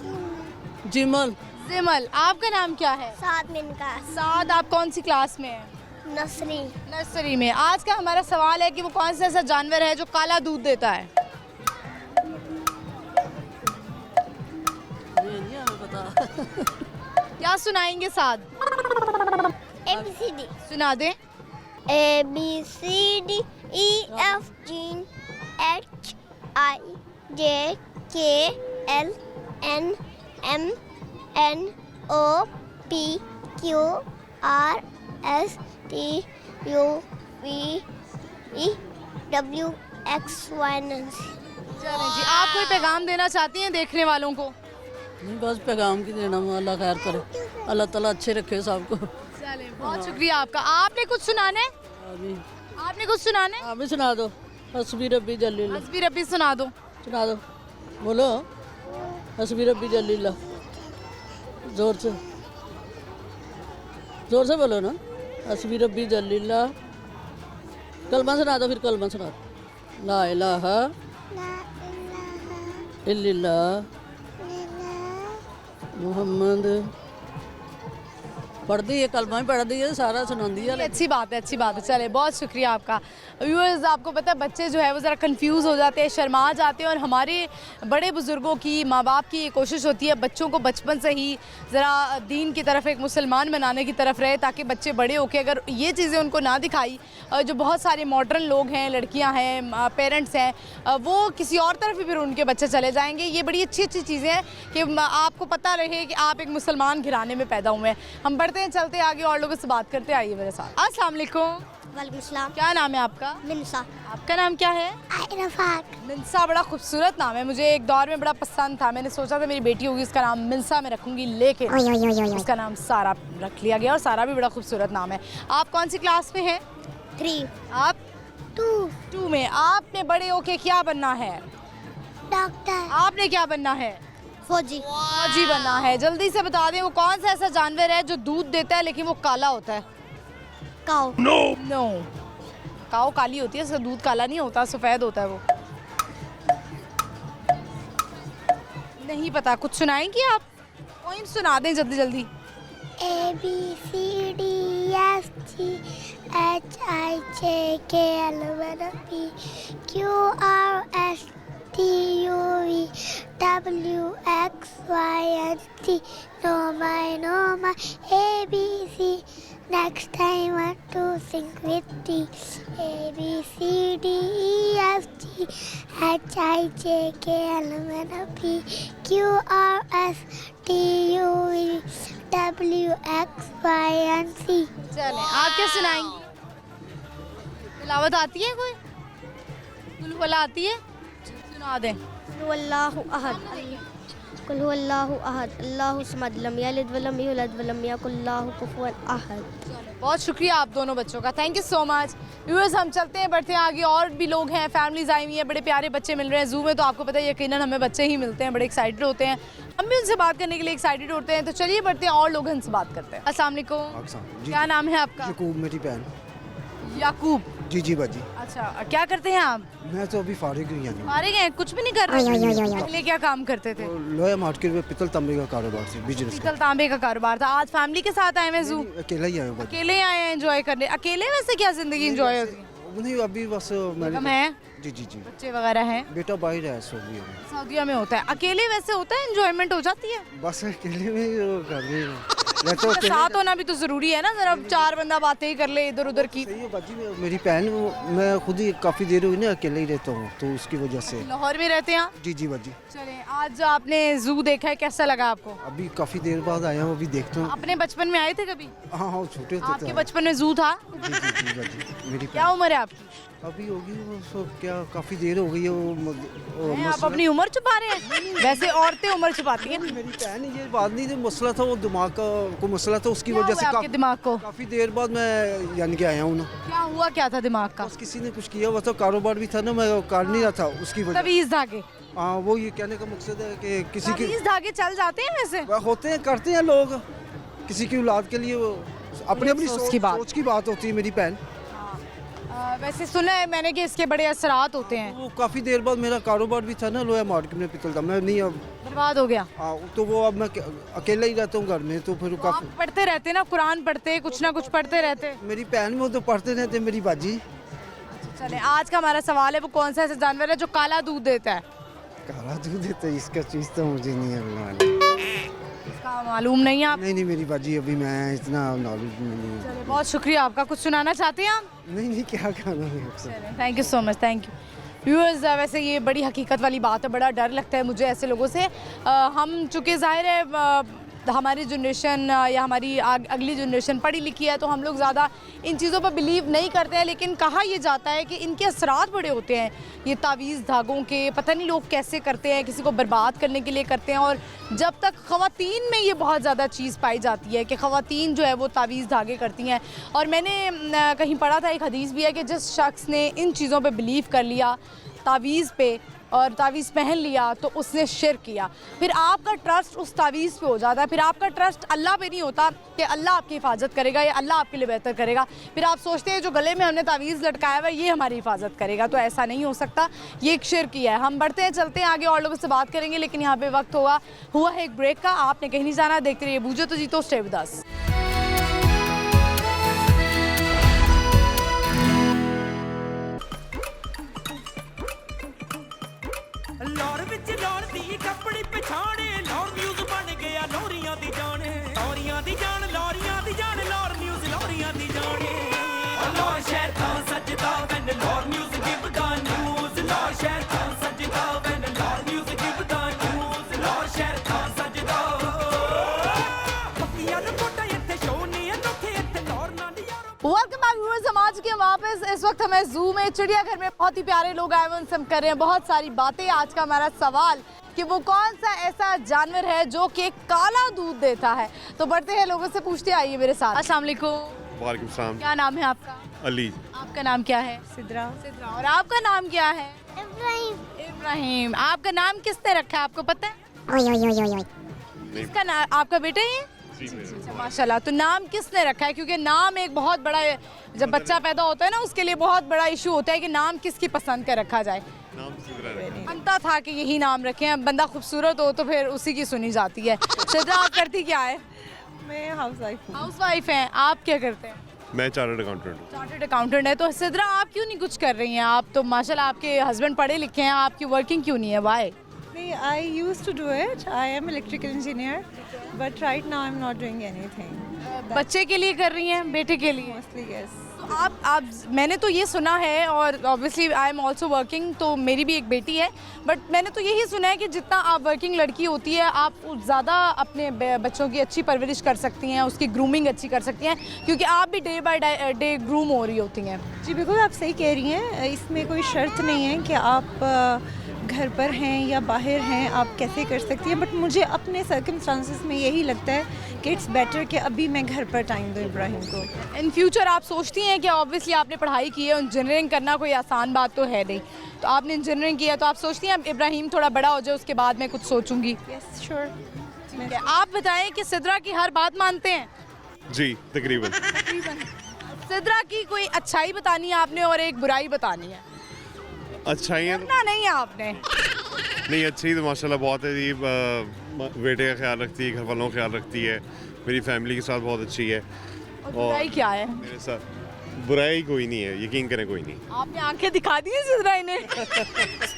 आपका नाम क्या है? साद। आप कौन सी क्लास में हैं? नर्सरी में। आज का हमारा सवाल है कि वो कौन सा ऐसा जानवर है जो काला दूध देता है? ये नहीं हमें पता। क्या सुनाएंगे साद? ABCD सुना दे। ABCD EFG HIJ KL MNO PQRSTUVWXY चलें जी, आप कोई पैगाम देना चाहती हैं देखने वालों को? नहीं, बस पैगाम की देना, अल्लाह खैर करे, अल्लाह ताला अच्छे रखे सबको। चलें, बहुत शुक्रिया आपका। आपने कुछ सुनाने? आप भी सुना दो। हस्बी रब्बी जल्लील्लाह। हस्बी रब्बी सुना दो। बोलो। हस्बी रब्बी जल्लील्लाह। जोर से बोलो ना। हस्बी रब्बी जल्लील्लाह। कलमा सुना दो, फिर कलमा सुना दो। ला इलाहा इल्लल्लाह मुहम्मद। पढ़ दी है, कलमा भी पढ़ दी है, सारा सुना दिया। अच्छी बात है। चले, बहुत शुक्रिया आपका। व्यूअर्स, आपको पता है बच्चे जो है वो ज़रा कंफ्यूज हो जाते हैं, शर्मा जाते हैं, और हमारे बड़े बुज़ुर्गों की, माँ बाप की ये कोशिश होती है बच्चों को बचपन से ही ज़रा दीन की तरफ, एक मुसलमान बनाने की तरफ रहे, ताकि बच्चे बड़े होकर अगर ये चीज़ें उनको ना दिखाई, जो बहुत सारे मॉडर्न लोग हैं, लड़कियाँ हैं, पेरेंट्स हैं, वो किसी और तरफ ही फिर उनके बच्चे चले जाएंगे। ये बड़ी अच्छी चीज़ें हैं कि आपको पता रहे कि आप एक मुसलमान घराने में पैदा हुए हैं। हम बढ़ते चलते आगे और लोगों से बात करते, आइए मेरे साथ। अस्सलाम वालेकुम। वालेकुम सलाम। क्या नाम है आपका? मिनसा। आपका नाम क्या है? रफ़ाक। मिनसा, बड़ा खूबसूरत नाम है, मुझे एक दौर में बड़ा पसंद था। मैंने सोचा था मेरी बेटी होगी उसका नाम मिनसा मैं रखूंगी, लेकिन उसका नाम सारा रख लिया गया और सारा भी बड़ा खूबसूरत नाम है। आप कौन सी क्लास में हैं? 3। आप 2 में। आपने बड़े होके क्या बनना है? डॉक्टर। आपने क्या बनना है? फौजी। फौजी बनना है। जल्दी से बता दें वो कौन सा ऐसा जानवर है जो दूध देता है लेकिन वो काला होता है? काऊ। नो, काऊ काली होती है, उसका दूध काला नहीं होता, सफेद होता है वो। नहीं पता, कुछ सुनाएंगी आप? पोइम सुना दें जल्दी जल्दी। ABCDEFGHIJKLMNOP No my ABC. Next time I want to sing with me. ABCDEFGHIJKLMNOPQRSTUVWXYZ। चलें, आप क्या सुनाएंगी? तिलावत आती है कोई? कुल वाला आती है? सुना दें। अल्लाहु अहद कुल हुवल्लाहु अहद अल्लाहु समद लम यलिद वलम यूलद वलम यकुल लहु कुफुवन अहद। बहुत शुक्रिया आप दोनों बच्चों का, thank you so much. Viewers, हम चलते हैं, बढ़ते हैं आगे। और भी लोग हैं, फैमिलीज आई हुई हैं, बड़े प्यारे बच्चे मिल रहे हैं जू में, तो आपको पता है यकीनन हमें बच्चे ही मिलते हैं, बड़े एक्साइटेड होते हैं, हम भी उनसे बात करने के लिए एक्साइटेड होते हैं। तो चलिए बढ़ते हैं और लोग उनसे बात करते हैं। अस्सलाम वालेकुम। क्या नाम है आपका? याकूब, मेरी बहन। याकूब। जी बाजी। अच्छा, क्या करते हैं आप? मैं तो अभी फारिग हुई हूँ। फारिग हैं, कुछ भी नहीं कर रहे? पहले क्या काम करते थे? लोया मार्केट में पितल तांबे का कारोबार से, बिजनेस। पितल तांबे का कारोबार था। आज फैमिली के साथ आए हैं जू? अकेला ही आया हूँ। अकेले आए हैं एंजॉय करने? अकेले वैसे क्या जिंदगी एंजॉय होती है? नहीं, अभी बस हम हैं? जी। बच्चे वगैरह हैं? बेटा बाहर है सऊदी में। सऊदीया में होता है। अकेले वैसे होता है, एंजॉयमेंट हो जाती है? बस अकेले में घर में तो साथ होना भी तो जरूरी है ना, जरा 4 बंदा बातें ही कर ले इधर उधर की। सही है बाजी। मेरी बहन, मैं खुद ही काफ़ी देर हुई ना अकेले ही रहता हूँ, तो उसकी वजह से। लाहौर में रहते हैं आप? जी बाजी। चलें, आज आपने जू देखा है, कैसा लगा आपको? अभी काफ़ी देर बाद आया हूँ, अभी देखता हूँ। अपने बचपन में आए थे कभी? हाँ, छोटे होते। आपके बचपन में जू था? जी बाजी। मेरी क्या उम्र है आपकी? अभी होगी वो क्या, काफ़ी देर हो गई है वो। आप अपनी उम्र छुपा रहे हैं? वैसे औरतें उम्र छुपाती हैं। मेरी बहन, ये बात नहीं थी, मसला था वो दिमाग का को मसला था, उसकी वजह से आपके दिमाग को काफ़ी देर बाद मैं यानी कि आया हूँ ना। क्या हुआ, क्या था दिमाग का? बस किसी ने कुछ किया हुआ था, कारोबार भी था ना, मैं कर नहीं रहा था, उसकी वजह। तवीज़ धागे? हाँ, वो ये कहने का मकसद है कि किसी के तवीज़ धागे चल जाते हैं वैसे? होते हैं, करते हैं लोग किसी की औलाद के लिए, वो अपनी अपनी सोच की बात होती है। मेरी बहन, वैसे सुना है मैंने कि इसके बड़े असरात होते हैं। वो काफ़ी देर बाद मेरा कारोबार भी था ना लोया मार्केट में पितल था, मैं नहीं, अब बर्बाद हो गया। हाँ, तो वो अब मैं अकेला ही रहता हूँ घर में, तो फिर काफ़ी। पढ़ते रहते ना, कुरान पढ़ते, कुछ ना कुछ पढ़ते रहते? मेरी बहन में तो पढ़ते रहते मेरी बाजी। चले, आज का हमारा सवाल है वो कौन सा ऐसा जानवर है जो काला दूध देता है? काला दूध देता है, इसका चीज़ तो मुझे नहीं है, इसका मालूम नहीं है आप? नहीं मेरी बाजी, अभी मैं इतना नॉलेज नहीं है। चलिए, बहुत शुक्रिया आपका। कुछ सुनाना चाहते हैं आप? नहीं, क्या कहना है। Thank you so much, thank you. Viewers, वैसे ये बड़ी हकीकत वाली बात है, बड़ा डर लगता है मुझे ऐसे लोगों से। हम चूँकि ज़ाहिर है हमारी जनरेशन या हमारी अगली जनरेशन पढ़ी लिखी है, तो हम लोग ज़्यादा इन चीज़ों पर बिलीव नहीं करते हैं, लेकिन कहा यह जाता है कि इनके असरात बड़े होते हैं, ये तावीज़ धागों के। पता नहीं लोग कैसे करते हैं, किसी को बर्बाद करने के लिए करते हैं। और जब तक ख़वातीन में ये बहुत ज़्यादा चीज़ पाई जाती है कि ख़वातीन जो है वो तावीज़ धागे करती हैं। और मैंने कहीं पढ़ा था, एक हदीस भी है कि जिस शख्स ने इन चीज़ों पर बिलीव कर लिया, तावीज़ पे, और तावीज़ पहन लिया, तो उसने शिर्क किया। फिर आपका ट्रस्ट उस तावीज़ पे हो जाता है, फिर आपका ट्रस्ट अल्लाह पे नहीं होता कि अल्लाह आपकी हिफाजत करेगा या अल्लाह आपके लिए बेहतर करेगा। फिर आप सोचते हैं जो गले में हमने तावीज़ लटकाया हुआ है ये हमारी हिफाजत करेगा, तो ऐसा नहीं हो सकता, ये एक शिर्क ही है। हम बढ़ते हैं, चलते हैं आगे, और लोगों से बात करेंगे, लेकिन यहाँ पे वक्त हुआ है एक ब्रेक का। आपने कहीं नहीं जाना, देखते रहिए बूझो तो जीतो, स्टे विद अस। लाहौर विच लौड़दी कपड़ी पछाणे, लाहौर न्यूज़ बन गया लोरियां दी जान, लोरियां दी जान, लोरियां दी जान, लाहौर न्यूज़ लोरियां दी जान। लाहौर शहर था सजदा when Lahore news give the news, Lahore शहर था सजदा when Lahore news give the news, Lahore शहर था सजदा। पक्कियां रिपोर्टां इत्थे शो इस वक्त हमें जू में चिड़ियाघर में बहुत ही प्यारे लोग आए हुए, उनसे हम कर रहे हैं बहुत सारी बातें। आज का हमारा सवाल कि वो कौन सा ऐसा जानवर है जो कि काला दूध देता है। तो बढ़ते हैं लोगों से पूछते, आइए मेरे साथ। अस्सलाम वालेकुम। वालेकुम सलाम। क्या नाम है आपका? अली। आपका नाम क्या है? सिद्रा। सिद्रा। और आपका नाम क्या है? इब्राहिम। इब्राहिम। आपका नाम किसने रखा है, आपको पता है? किसका नाम? आपका बेटा ही है? माशाल्लाह। तो नाम किसने रखा है? क्योंकि नाम एक बहुत बड़ा, जब बच्चा पैदा होता है ना उसके लिए बहुत बड़ा इशू होता है कि नाम किसकी पसंद का रखा जाए। बनता था कि यही नाम रखें, अब बंदा खूबसूरत हो तो फिर उसी की सुनी जाती है। सिद्रा, आप करती क्या है? मैं हाउसवाइफ हूँ। हाउसवाइफ हैं। आप क्या करते हैं? मैं चार्टर्ड अकाउंटेंट हूँ। चार्टर्ड अकाउंटेंट है। तो सिद्रा, आप क्यों नहीं कुछ कर रही हैं? आप तो माशाल्लाह आपके हस्बैंड पढ़े लिखे हैं, आपकी वर्किंग क्यों नहीं है? Y? I used to do it. I am electrical engineer, but right now I'm not doing anything. बच्चे के लिए कर रही हैं, बेटे के लिए? Mostly yes. तो आप मैंने तो ये सुना है, और obviously I am also working, तो मेरी भी एक बेटी है, बट मैंने तो यही सुना है कि जितना आप वर्किंग लड़की होती है आप ज़्यादा अपने बच्चों की अच्छी परवरिश कर सकती हैं, उसकी ग्रूमिंग अच्छी कर सकती हैं, क्योंकि आप भी डे बाय डे ग्रूम हो रही होती हैं। जी बिल्कुल, आप सही कह रही हैं। इसमें कोई शर्त नहीं है कि आप घर पर हैं या बाहर हैं, आप कैसे कर सकती हैं, बट मुझे अपने सर्कमस्टांसेस में यही लगता है कि इट्स बेटर कि अभी मैं घर पर टाइम दूँ इब्राहिम को। इन फ्यूचर आप सोचती हैं कि ऑब्वियसली आपने पढ़ाई की है, इंजीनियरिंग करना कोई आसान बात तो है नहीं, तो आपने इंजीनियरिंग किया, तो आप सोचती हैं इब्राहिम थोड़ा बड़ा हो जाए उसके बाद मैं कुछ सोचूंगी? Yes sure. आप बताएं कि सिद्रा की हर बात मानते हैं? जी तकरीबन। सिद्रा की कोई अच्छाई बतानी है आपने और एक बुराई बतानी है। अच्छाइयाँ ना नहीं है आपने? नहीं, अच्छी तो माशाल्लाह बहुत है जी। बेटे का ख्याल रखती है, घर वालों का ख्याल रखती है, मेरी फैमिली के साथ बहुत अच्छी है। और बुराई क्या है? मेरे साथ बुराई कोई नहीं है, यकीन करें कोई नहीं। आपने आंखें दिखा दी है सिद्रा ने।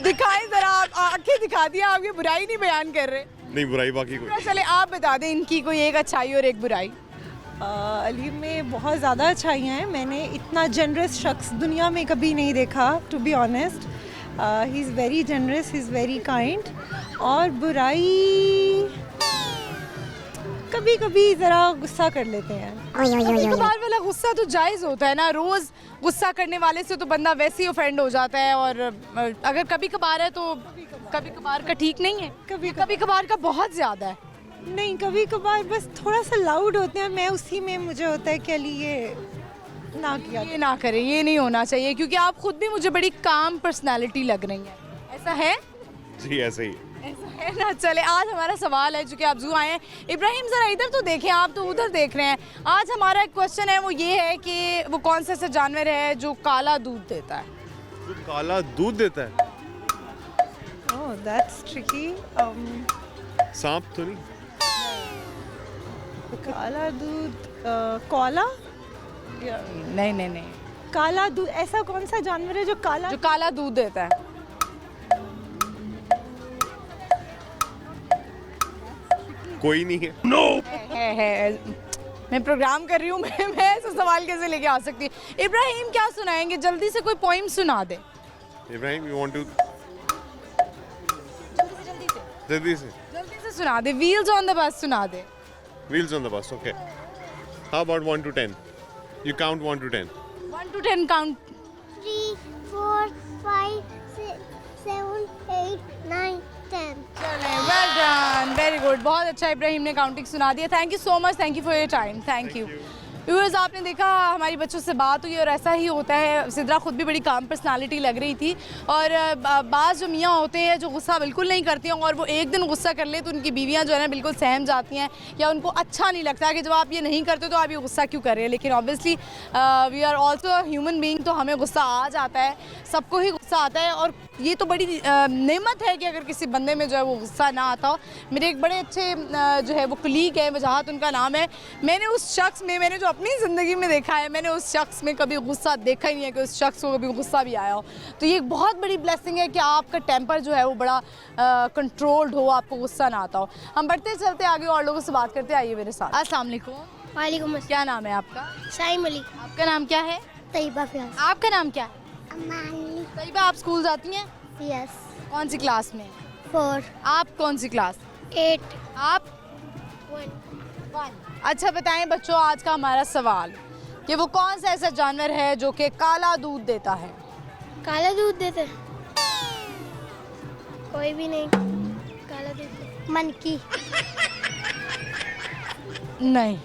दिखाएं जरा, आप आंखें दिखा दी, आपकी बुराई नहीं बयान कर रहे। नहीं, बुराई बाकी कोई। चले आप बता दें इनकी कोई एक अच्छाई और एक बुराई। अली में बहुत ज़्यादा अच्छाइयाँ हैं। मैंने इतना जनरस शख्स दुनिया में कभी नहीं देखा, to be honest. He is very generous, he is very kind. और बुराई कभी कभी ज़रा गुस्सा कर लेते हैं। कभी-कभार वाला गुस्सा तो जायज़ होता है ना, रोज़ गुस्सा करने वाले से तो बंदा वैसे ही ऑफेंड हो जाता है, और अगर कभी कभार है तो कभी कभार का ठीक नहीं है, कभी कभार का बहुत ज़्यादा है। नहीं, कभी कभार बस थोड़ा सा लाउड होते हैं, मैं उसी में मुझे होता है कि अली ये ना किया, ये ना करें, ये नहीं होना चाहिए, क्योंकि आप खुद भी मुझे बड़ी काम पर्सनालिटी लग रही हैं। ऐसा है? जी ऐसे ही। ऐसा है ना। चले, आज हमारा सवाल है, चूँकि आप जू आए हैं। इब्राहिम ज़रा इधर तो देखें, आप तो उधर देख रहे हैं। आज हमारा एक क्वेश्चन है, वो ये है कि वो कौन सा ऐसा जानवर है जो काला दूध देता है? जो काला दूध देता है? Oh that's tricky. सांप तो नहीं? काला दूध, कोला? नहीं नहीं नहीं। काला दूध, ऐसा कौन सा जानवर है जो काला दूध देता है? कोई नहीं है। नो है। मैं प्रोग्राम कर रही हूँ, मैं ऐसा सवाल कैसे लेके आ सकती हूँ? इब्राहिम क्या सुनाएंगे? जल्दी से कोई पोइम सुना दे। Ibrahim, you want to? जल्दी से सुना दे। व्हील्स ऑन द बस सुना दे। Wheels on the bus, okay. How about 1 to 10? You count 1 to 10. 1 to 10 count. 3, 4, 5, 6, 7, 8, 9, 10. चलें, well done, very good. बहुत अच्छा इब्राहिम ने काउंटिंग सुना दिया। Thank you so much, thank you for your time, thank you. Viewers, आपने देखा हमारी बच्चों से बात हुई, और ऐसा ही होता है। सिद्रा खुद भी बड़ी काम पर्सनालिटी लग रही थी, और बाज़ जो मियाँ होते हैं जो गुस्सा बिल्कुल नहीं करती हैं, और वो एक दिन गुस्सा कर ले तो उनकी बीवियाँ जो है ना बिल्कुल सहम जाती हैं, या उनको अच्छा नहीं लगता कि जब आप ये नहीं करते तो आप ये गुस्सा क्यों कर रहे हैं। लेकिन obviously we are also human being, तो हमें गुस्सा आ जाता है, सबको ही गुस्सा आता है, और ये तो बड़ी नेमत है कि अगर किसी बंदे में जो है वो गुस्सा ना आता हो। मेरे एक बड़े अच्छे जो है वो कलीग है, वजाहत उनका नाम है। मैंने उस शख्स में, मैंने जो अपनी ज़िंदगी में देखा है, मैंने उस शख्स में कभी गुस्सा देखा ही नहीं है कि उस शख्स को कभी गुस्सा भी आया हो। तो ये एक बहुत बड़ी ब्लेसिंग है कि आपका टेम्पर जो है वो बड़ा कंट्रोल्ड हो, आपको गुस्सा ना आता हो। हम बढ़ते चलते आगे और लोगों से बात करते, आइए मेरे साथ। अस्सलाम वालेकुम। वालेकुम अस्सलाम। क्या नाम है आपका? शाइम अली। आपका नाम क्या है? तैयबा फियाज। आपका नाम क्या है? अमानी। तैयबा, आप स्कूल जाती हैं? यस। कौन सी क्लास में? 4। आप कौन सी क्लास? 8। आप? 1। अच्छा बताएं बच्चों, आज का हमारा सवाल कि वो कौन सा ऐसा जानवर है जो कि काला दूध देता है? काला दूध देते कोई भी नहीं। काला दूध मनकी नहीं।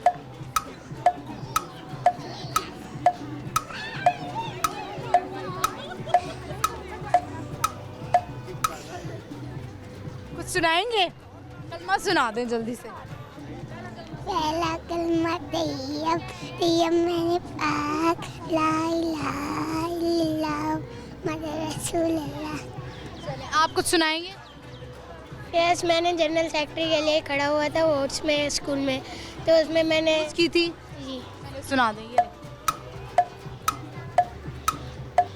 कुछ सुनाएंगे? कलमा सुना दें जल्दी से। पहला कलमा तैयब तैयब मैंने पाक ला इलाहा इल्लल्लाह मुहम्मद रसूलुल्लाह। चलिए आप कुछ सुनाएंगे? यस, मैंने जनरल सेक्रेटरी के लिए खड़ा हुआ था वोट्स में स्कूल में, तो उसमें मैंने की थी जी। सुना दें ये।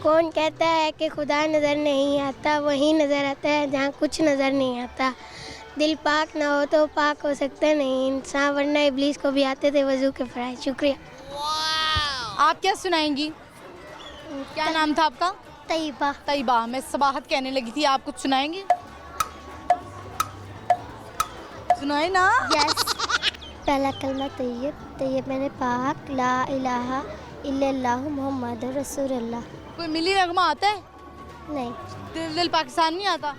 कौन कहता है कि खुदा नज़र नहीं आता, वही नज़र आता है जहाँ कुछ नज़र नहीं आता। दिल पाक ना हो तो पाक हो सकता नहीं इंसान, वरना इब्लीस को भी आते थे वजू के फराय। शुक्रिया। आप क्या सुनाएंगी? क्या नाम था आपका? तैयबा। तैयबा। मैं सबाहत कहने लगी थी, आप कुछ सुनाएंगे? सुनाए ना। यस। पहला कलमा तैयब तैयब मैंने पाक ला इलाहा इल्लल्लाह मुहम्मद रसूलुल्लाह। कोई मिली नगमा आता है? नहीं। दिल दिल पाकिस्तान नहीं आता?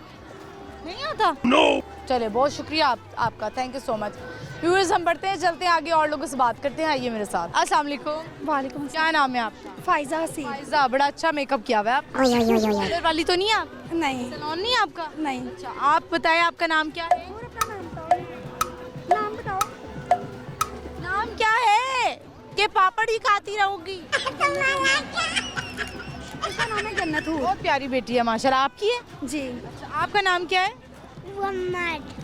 नहीं आता? नो। चले, बहुत शुक्रिया आपका, thank you so much. Viewers, हम बढ़ते हैं, चलते हैं आगे और लोगों से बात करते हैं। आइए मेरे साथ। अस्सलाम वालेकुम। वालेकुम। क्या नाम है आपका? फाइजा हसीन। फाइजा, बड़ा अच्छा मेकअप किया हुआ है आप। पार्लर वाली तो नहीं है आप? नहीं। सैलून नहीं है आपका? नहीं। अच्छा, आप बताएं आपका नाम क्या है? नाम बताओ। नाम क्या है कि पापड़ ही खाती रहूंगी? इसका नाम है जन्नत हूर। बहुत प्यारी बेटी है माशाल्लाह। आपकी है? जी। अच्छा, आपका नाम क्या है? मोहम्मद।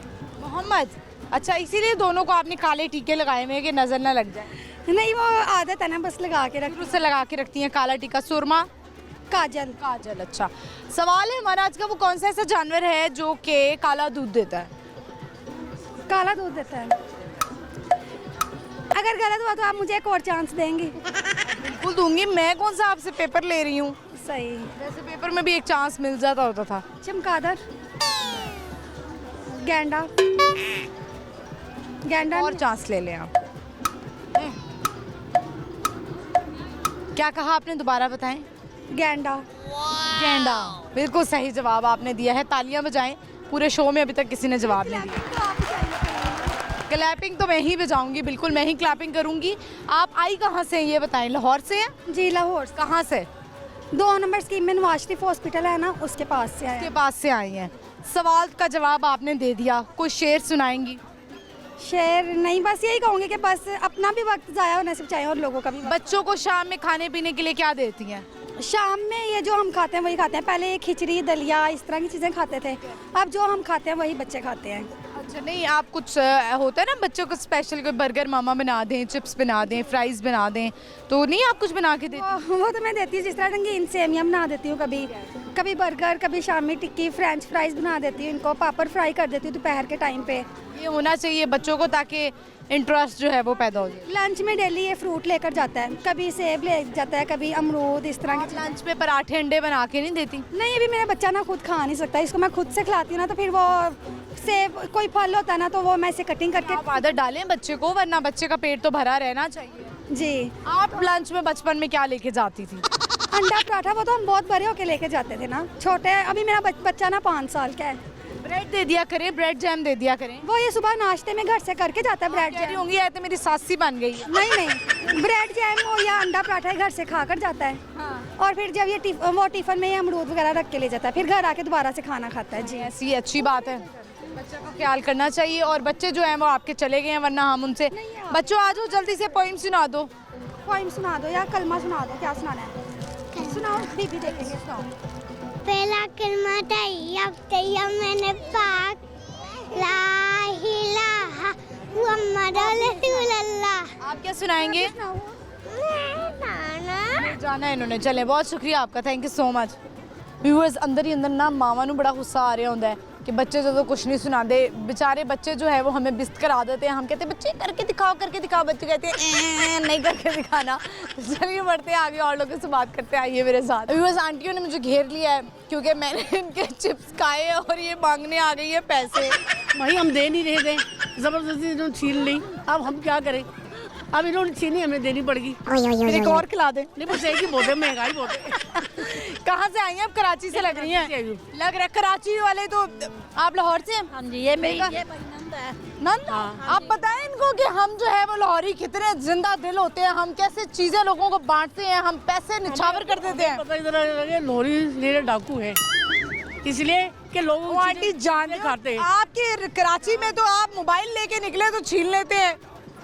मोहम्मद। अच्छा, इसीलिए दोनों को आपने काले टीके लगाए हुए हैं कि नजर ना लग जाए? नहीं, वो आदत है ना, बस लगा के रख। उससे लगा के रखती हैं काला टीका। सुरमा? काजल। काजल। अच्छा, सवाल है हमारा आज का, वो कौन सा ऐसा जानवर है जो कि काला दूध देता है? काला दूध देता है। अगर गलत हुआ तो आप मुझे एक और चांस देंगी? बिल्कुल दूंगी, मैं कौन सा आपसे पेपर ले रही हूँ। सही। वैसे पेपर में भी एक चांस मिल जाता होता था। चमगादड़, गैंडा। गैंडा और चांस ले लें आप। क्या कहा आपने, दोबारा बताएं। गैंडा। गैंडा, बिल्कुल सही जवाब आपने दिया है। तालियां बजाएं। पूरे शो में अभी तक किसी ने जवाब नहीं दिया। क्लैपिंग तो मैं ही बजाऊंगी, बिल्कुल मैं ही क्लैपिंग करूंगी। आप आई कहाँ से हैं ये बताएं? लाहौर से हैं? जी, लाहौर। कहाँ से? 2 नंबर स्कीम में नवाज शरीफ हॉस्पिटल है ना, उसके पास से आए। उसके पास से आई हैं। सवाल का जवाब आपने दे दिया, कोई शेर सुनाएंगी? शेर नहीं, बस यही कहूँगी कि बस अपना भी वक्त ज़ाया होने से बचाएं और लोगों का भी। बच्चों को शाम में खाने पीने के लिए क्या देती हैं? शाम में ये जो हम खाते हैं वही खाते हैं। पहले खिचड़ी दलिया इस तरह की चीज़ें खाते थे, अब जो हम खाते हैं वही बच्चे खाते हैं। अच्छा, नहीं आप कुछ होता है ना बच्चों को स्पेशल, कोई बर्गर मामा बना दें, चिप्स बना दें, फ्राइज बना दें, तो नहीं आप कुछ बना के देती? वो तो मैं देती हूँ, जिस तरह रंगीन सेमियाँ बना देती हूँ, कभी कभी बर्गर, कभी शामी टिक्की, फ्रेंच फ्राइज बना देती हूँ इनको, पापड़ फ्राई कर देती हूँ दोपहर के टाइम पे। ये होना चाहिए बच्चों को ताकि इंटरेस्ट जो है वो पैदा हो जाए। लंच में डेली ये फ्रूट लेकर जाता है, कभी सेब ले जाता है, कभी अमरूद, इस तरह की। लंच में पराठे अंडे बना के नहीं देती? नहीं, अभी मेरा बच्चा ना खुद खा नहीं सकता, इसको मैं खुद से खिलाती हूँ ना, तो फिर वो सेब कोई फल होता है ना, तो वो मैं इसे कटिंग करके। आप आदत डालें बच्चे को, वरना बच्चे का पेट तो भरा रहना चाहिए। जी। आप लंच में बचपन में क्या लेके जाती थी? अंडा पराठा, वो तो हम बहुत बड़े होके लेके जाते थे ना, छोटे। अभी मेरा बच्चा ना 5 साल का है। ब्रेड दे दिया करें, ब्रेड जैम दे दिया करें। वो ये सुबह नाश्ते में घर से करके जाता है ब्रेड जैम। होंगी तो मेरी सासी बन गई है। नहीं, ब्रेड जैम हो या अंडा पराठा घर से खा कर जाता है। हाँ। और फिर जब ये वो टिफिन में ये अमरूद वगैरह रख के ले जाता है, फिर घर आके दोबारा से खाना खाता है। जी, ऐसी अच्छी बात है, बच्चे का ख्याल करना चाहिए। और बच्चे जो हैं वो आपके चले गए हैं, वरना हम उनसे। बच्चों आ जाओ, जल्दी से पोइम सुना दो। पोइम सुना दो या कलमा सुना दो, क्या सुनाना है? सुनाओ, बीबी देखेंगे, सुनाओ। पहला कलमा तैयब तैयब मैंने पाक ला इलाहा मुहम्मद रसूलुल्लाह। आप क्या सुनाएंगे? जाना है इन्होंने। चले, बहुत शुक्रिया आपका, thank you so much. Viewers, अंदर ही अंदर ना मावां नूं बड़ा गुस्सा आ रहा होंदा है कि बच्चे जो कुछ नहीं सुनाते। बेचारे बच्चे जो है वो हमें बिस्त करा देते हैं। हम कहते हैं बच्चे करके दिखाओ, करके दिखाओ। बच्चे कहते हैं नहीं करके दिखाना। चलिए बढ़ते हैं आगे और लोगों से बात करते हैं। आइए मेरे साथ। व्यूअर्स, आंटियों ने मुझे घेर लिया है क्योंकि मैंने इनके चिप्स खाए और ये मांगने आ गई है पैसे। भाई हम दे नहीं रहे थे, ज़बरदस्ती तो छीन ली, अब हम क्या करें? अब इन्होंने चीनी हमें देनी पड़ेगी। फिर एक और खिला दें। नहीं बस एक ही बहुत है, महंगाई बहुत है। कहाँ से आई हैं आप? कराची से लग रही हैं। लग रहा है कराची वाले तो आप लाहौर से हैं? हाँ जी, ये मेरी नंद। आप बताएं इनको कि हम जो है वो लाहौरी कितने जिंदा दिल होते हैं, हम कैसे चीजें लोगों को बांटते हैं, हम पैसे निछावर कर देते हैं। पता इधर लाहौरी नीरे डाकू है, इसलिए कि लोग आंटी जान खाते हैं। आपके कराची में तो आप मोबाइल लेके निकले तो छीन लेते हैं।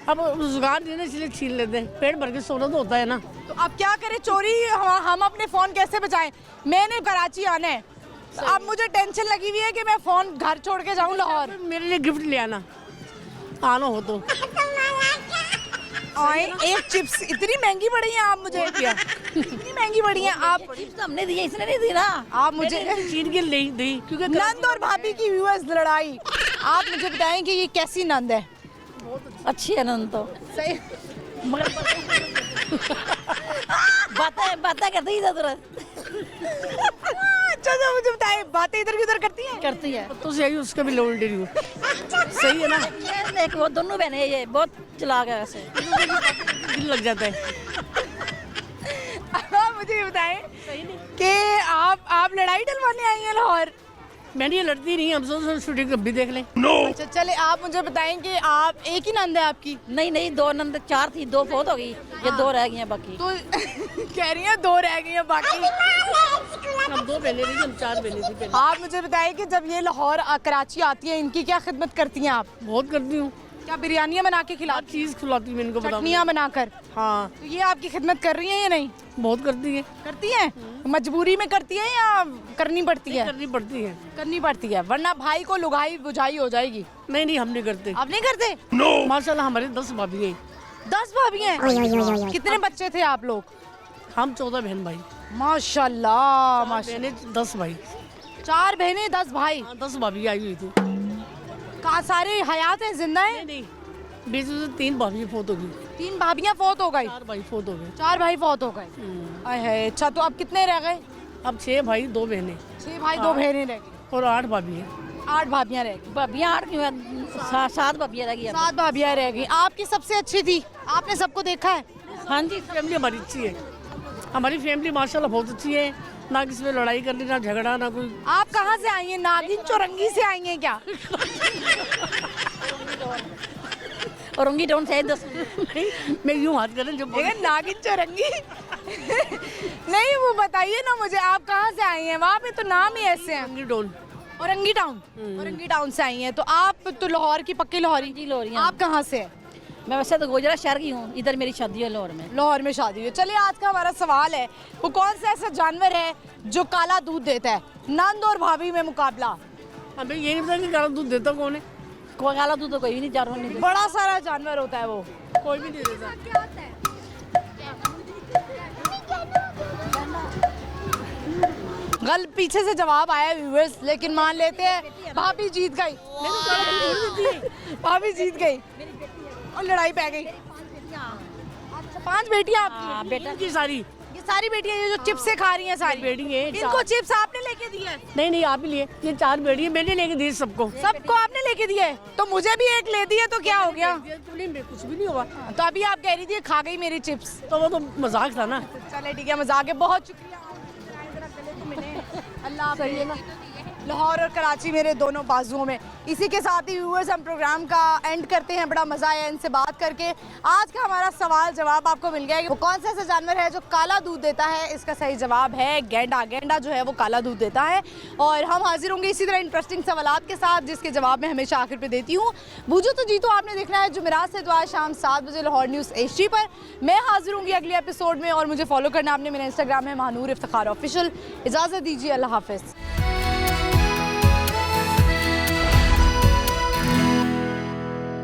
अब रोजगार देने इसलिए छीन लेते हैं, पेट भर के सोना तो होता है ना। तो अब क्या करें, चोरी हम अपने फोन कैसे बचाएं? मैंने कराची आना है, तो अब मुझे टेंशन लगी हुई है कि मैं फोन घर छोड़ के जाऊं लाहौर। मेरे लिए गिफ्ट ले आना, आना हो तो। एक चिप्स इतनी महंगी पड़ी है, आप मुझे क्या इतनी महंगी पड़ी है आप? चिप्स हमने दी, इसने नहीं दी ना। आप मुझे चीन के ले दी क्योंकि नंद और भाभी की व्यूअर्स लड़ाई। आप मुझे बताएं कि ये कैसी नंद है? अच्छी है नंद तो सही, मगर बातें करती है इधर। अच्छा मुझे बताएं, बातें इधर की उधर करती है? तो सही, उसका भी लोल डेरी सही है ना। एक वो दोनों बहने ये बहुत चलाक है, ऐसे दिल लग जाता है। मुझे ये बताएं कि आप लड़ाई डलवाने आई हैं लाहौर? मैंने ये लड़ती नहीं, हम सोच शूटिंग कभी देख लें। अच्छा चले, आप मुझे बताएं कि आप एक ही नंद है आपकी? नहीं, 2 नंद, 4 थी, 2 बहुत हो गई, ये 2 रह गई हैं बाकी। तो कह रही हैं 2 रह गई हैं बाकी। हम 2 बहने थी, हम 4 बहने थी पहले। आप मुझे बताएं कि जब ये लाहौर कराची आती है, इनकी क्या खिदमत करती हैं आप? बहुत करती हूँ। क्या बिरयानियाँ बना के खिलाती? चीज़ खिलाती हूँ इनको, चटनियाँ बनाकर। हाँ, तो ये आपकी खिदमत कर रही हैं या नहीं? बहुत करती है। करती हैं? मजबूरी में करती है या करनी पड़ती है? करनी पड़ती है। करनी पड़ती है, वरना भाई को लुगाई बुझाई हो जाएगी। नहीं, हम नहीं करते। आप नहीं करते? माशाल्लाह हमारे 10 भाभी हैं। 10 भाभी हैं? कितने बच्चे थे आप लोग? हम 14 बहन भाई। माशाल्लाह। बहनें 10 भाई। 4 बहनें 10 भाई। 10 भाभी आई हुई थी। कहाँ सारे हयात हैं, जिंदा हैं? नहीं, बीच में से 3 भाभी फोत हो गई। 3 भाभियाँ फोत हो गई? 4 भाई फोत हो गए। 4 भाई फोत हो गए। अच्छा, तो अब कितने रह गए? अब 6 भाई 2 बहनें। 6 भाई 2 बहनें रह गई और 8 भाभी हैं। 8 भाभियाँ रह गई। भाभियाँ 8 क्यों है? 7 भाभियाँ रह गई। 7 भाभियाँ रह गई। आपकी सबसे अच्छी थी, आपने सबको देखा है? हाँ जी, फैमिली हमारी अच्छी है। हमारी फैमिली माशाल्लाह बहुत अच्छी है, ना किसी में लड़ाई करनी, ना झगड़ा, ना कोई। आप कहाँ से आई हैं? नागिन चौरंगी से आई हैं क्या? औरंगी टाउन से 10। मैं यूँ हाथ करें जो नागिन चौरंगी। नहीं, वो बताइए ना मुझे, आप कहाँ से आई हैं? वहाँ पे तो नाम ही ऐसे हैं। औरंगी टाउन से आई हैं। तो आप तो लाहौर की पक्की लाहौरी? जी, लाहौरी। आप कहाँ से हैं? मैं वैसे तो गुजरात शहर की हूँ, इधर मेरी शादी है लाहौर में। लाहौर में शादी है। चलिए, आज का हमारा सवाल है, वो कौन सा ऐसा जानवर है जो काला दूध देता है? नंद और भाभी में मुकाबला। हमें ये नहीं पता कि काला दूध देता कौन है। कोई काला दूध तो कोई भी नहीं, जानवर नहीं देता। बड़ा सारा जानवर होता है वो, कोई भी नहीं देता। गल पीछे से जवाब आया व्यूअर्स, लेकिन मान लेते हैं भाभी जीत गई। भाभी जीत गई और लड़ाई पै गई। अच्छा, 5 बेटियां आपकी? बेटा की सारी, ये सारी बेटियां ये जो चिप्स से खा रही हैं सारी बेटी है। इनको चिप्स आपने लेके दिए? नहीं, आप ही लिए। ये 4 बेटी है, मैंने लेके दी सबको। सबको आपने लेके दिए? तो मुझे भी एक ले दिए तो क्या हो गया? कुछ भी नहीं हुआ। तो अभी आप कह रही थी खा गई मेरी चिप्स। तो वो तो मजाक था ना। चले ठीक है, मजाक है। बहुत शुक्रिया, अल्लाह सही है ना। लाहौर और कराची मेरे दोनों बाजुओं में। इसी के साथ ही व्यूअर्स हम प्रोग्राम का एंड करते हैं। बड़ा मज़ा आया इनसे बात करके। आज का हमारा सवाल जवाब आपको मिल गया कि वो कौन सा ऐसा जानवर है जो काला दूध देता है? इसका सही जवाब है गैंडा। गैंडा जो है वो काला दूध देता है। और हम हाजिर होंगे इसी तरह इंटरेस्टिंग सवालात के साथ, जिसके जवाब मैं हमेशा आखिर पे देती हूँ। बूझो तो जीतो आपने देखना है जुमेरात से दुआ शाम 7 बजे लाहौर न्यूज़ HD पर। मैं हाजिर होंगी अगले एपिसोड में, और मुझे फॉलो करना आपने मेरे इंस्टाग्राम में महानूर इफ्तिखार ऑफिशियल। इजाज़त दीजिए, अल्लाह हाफिज़।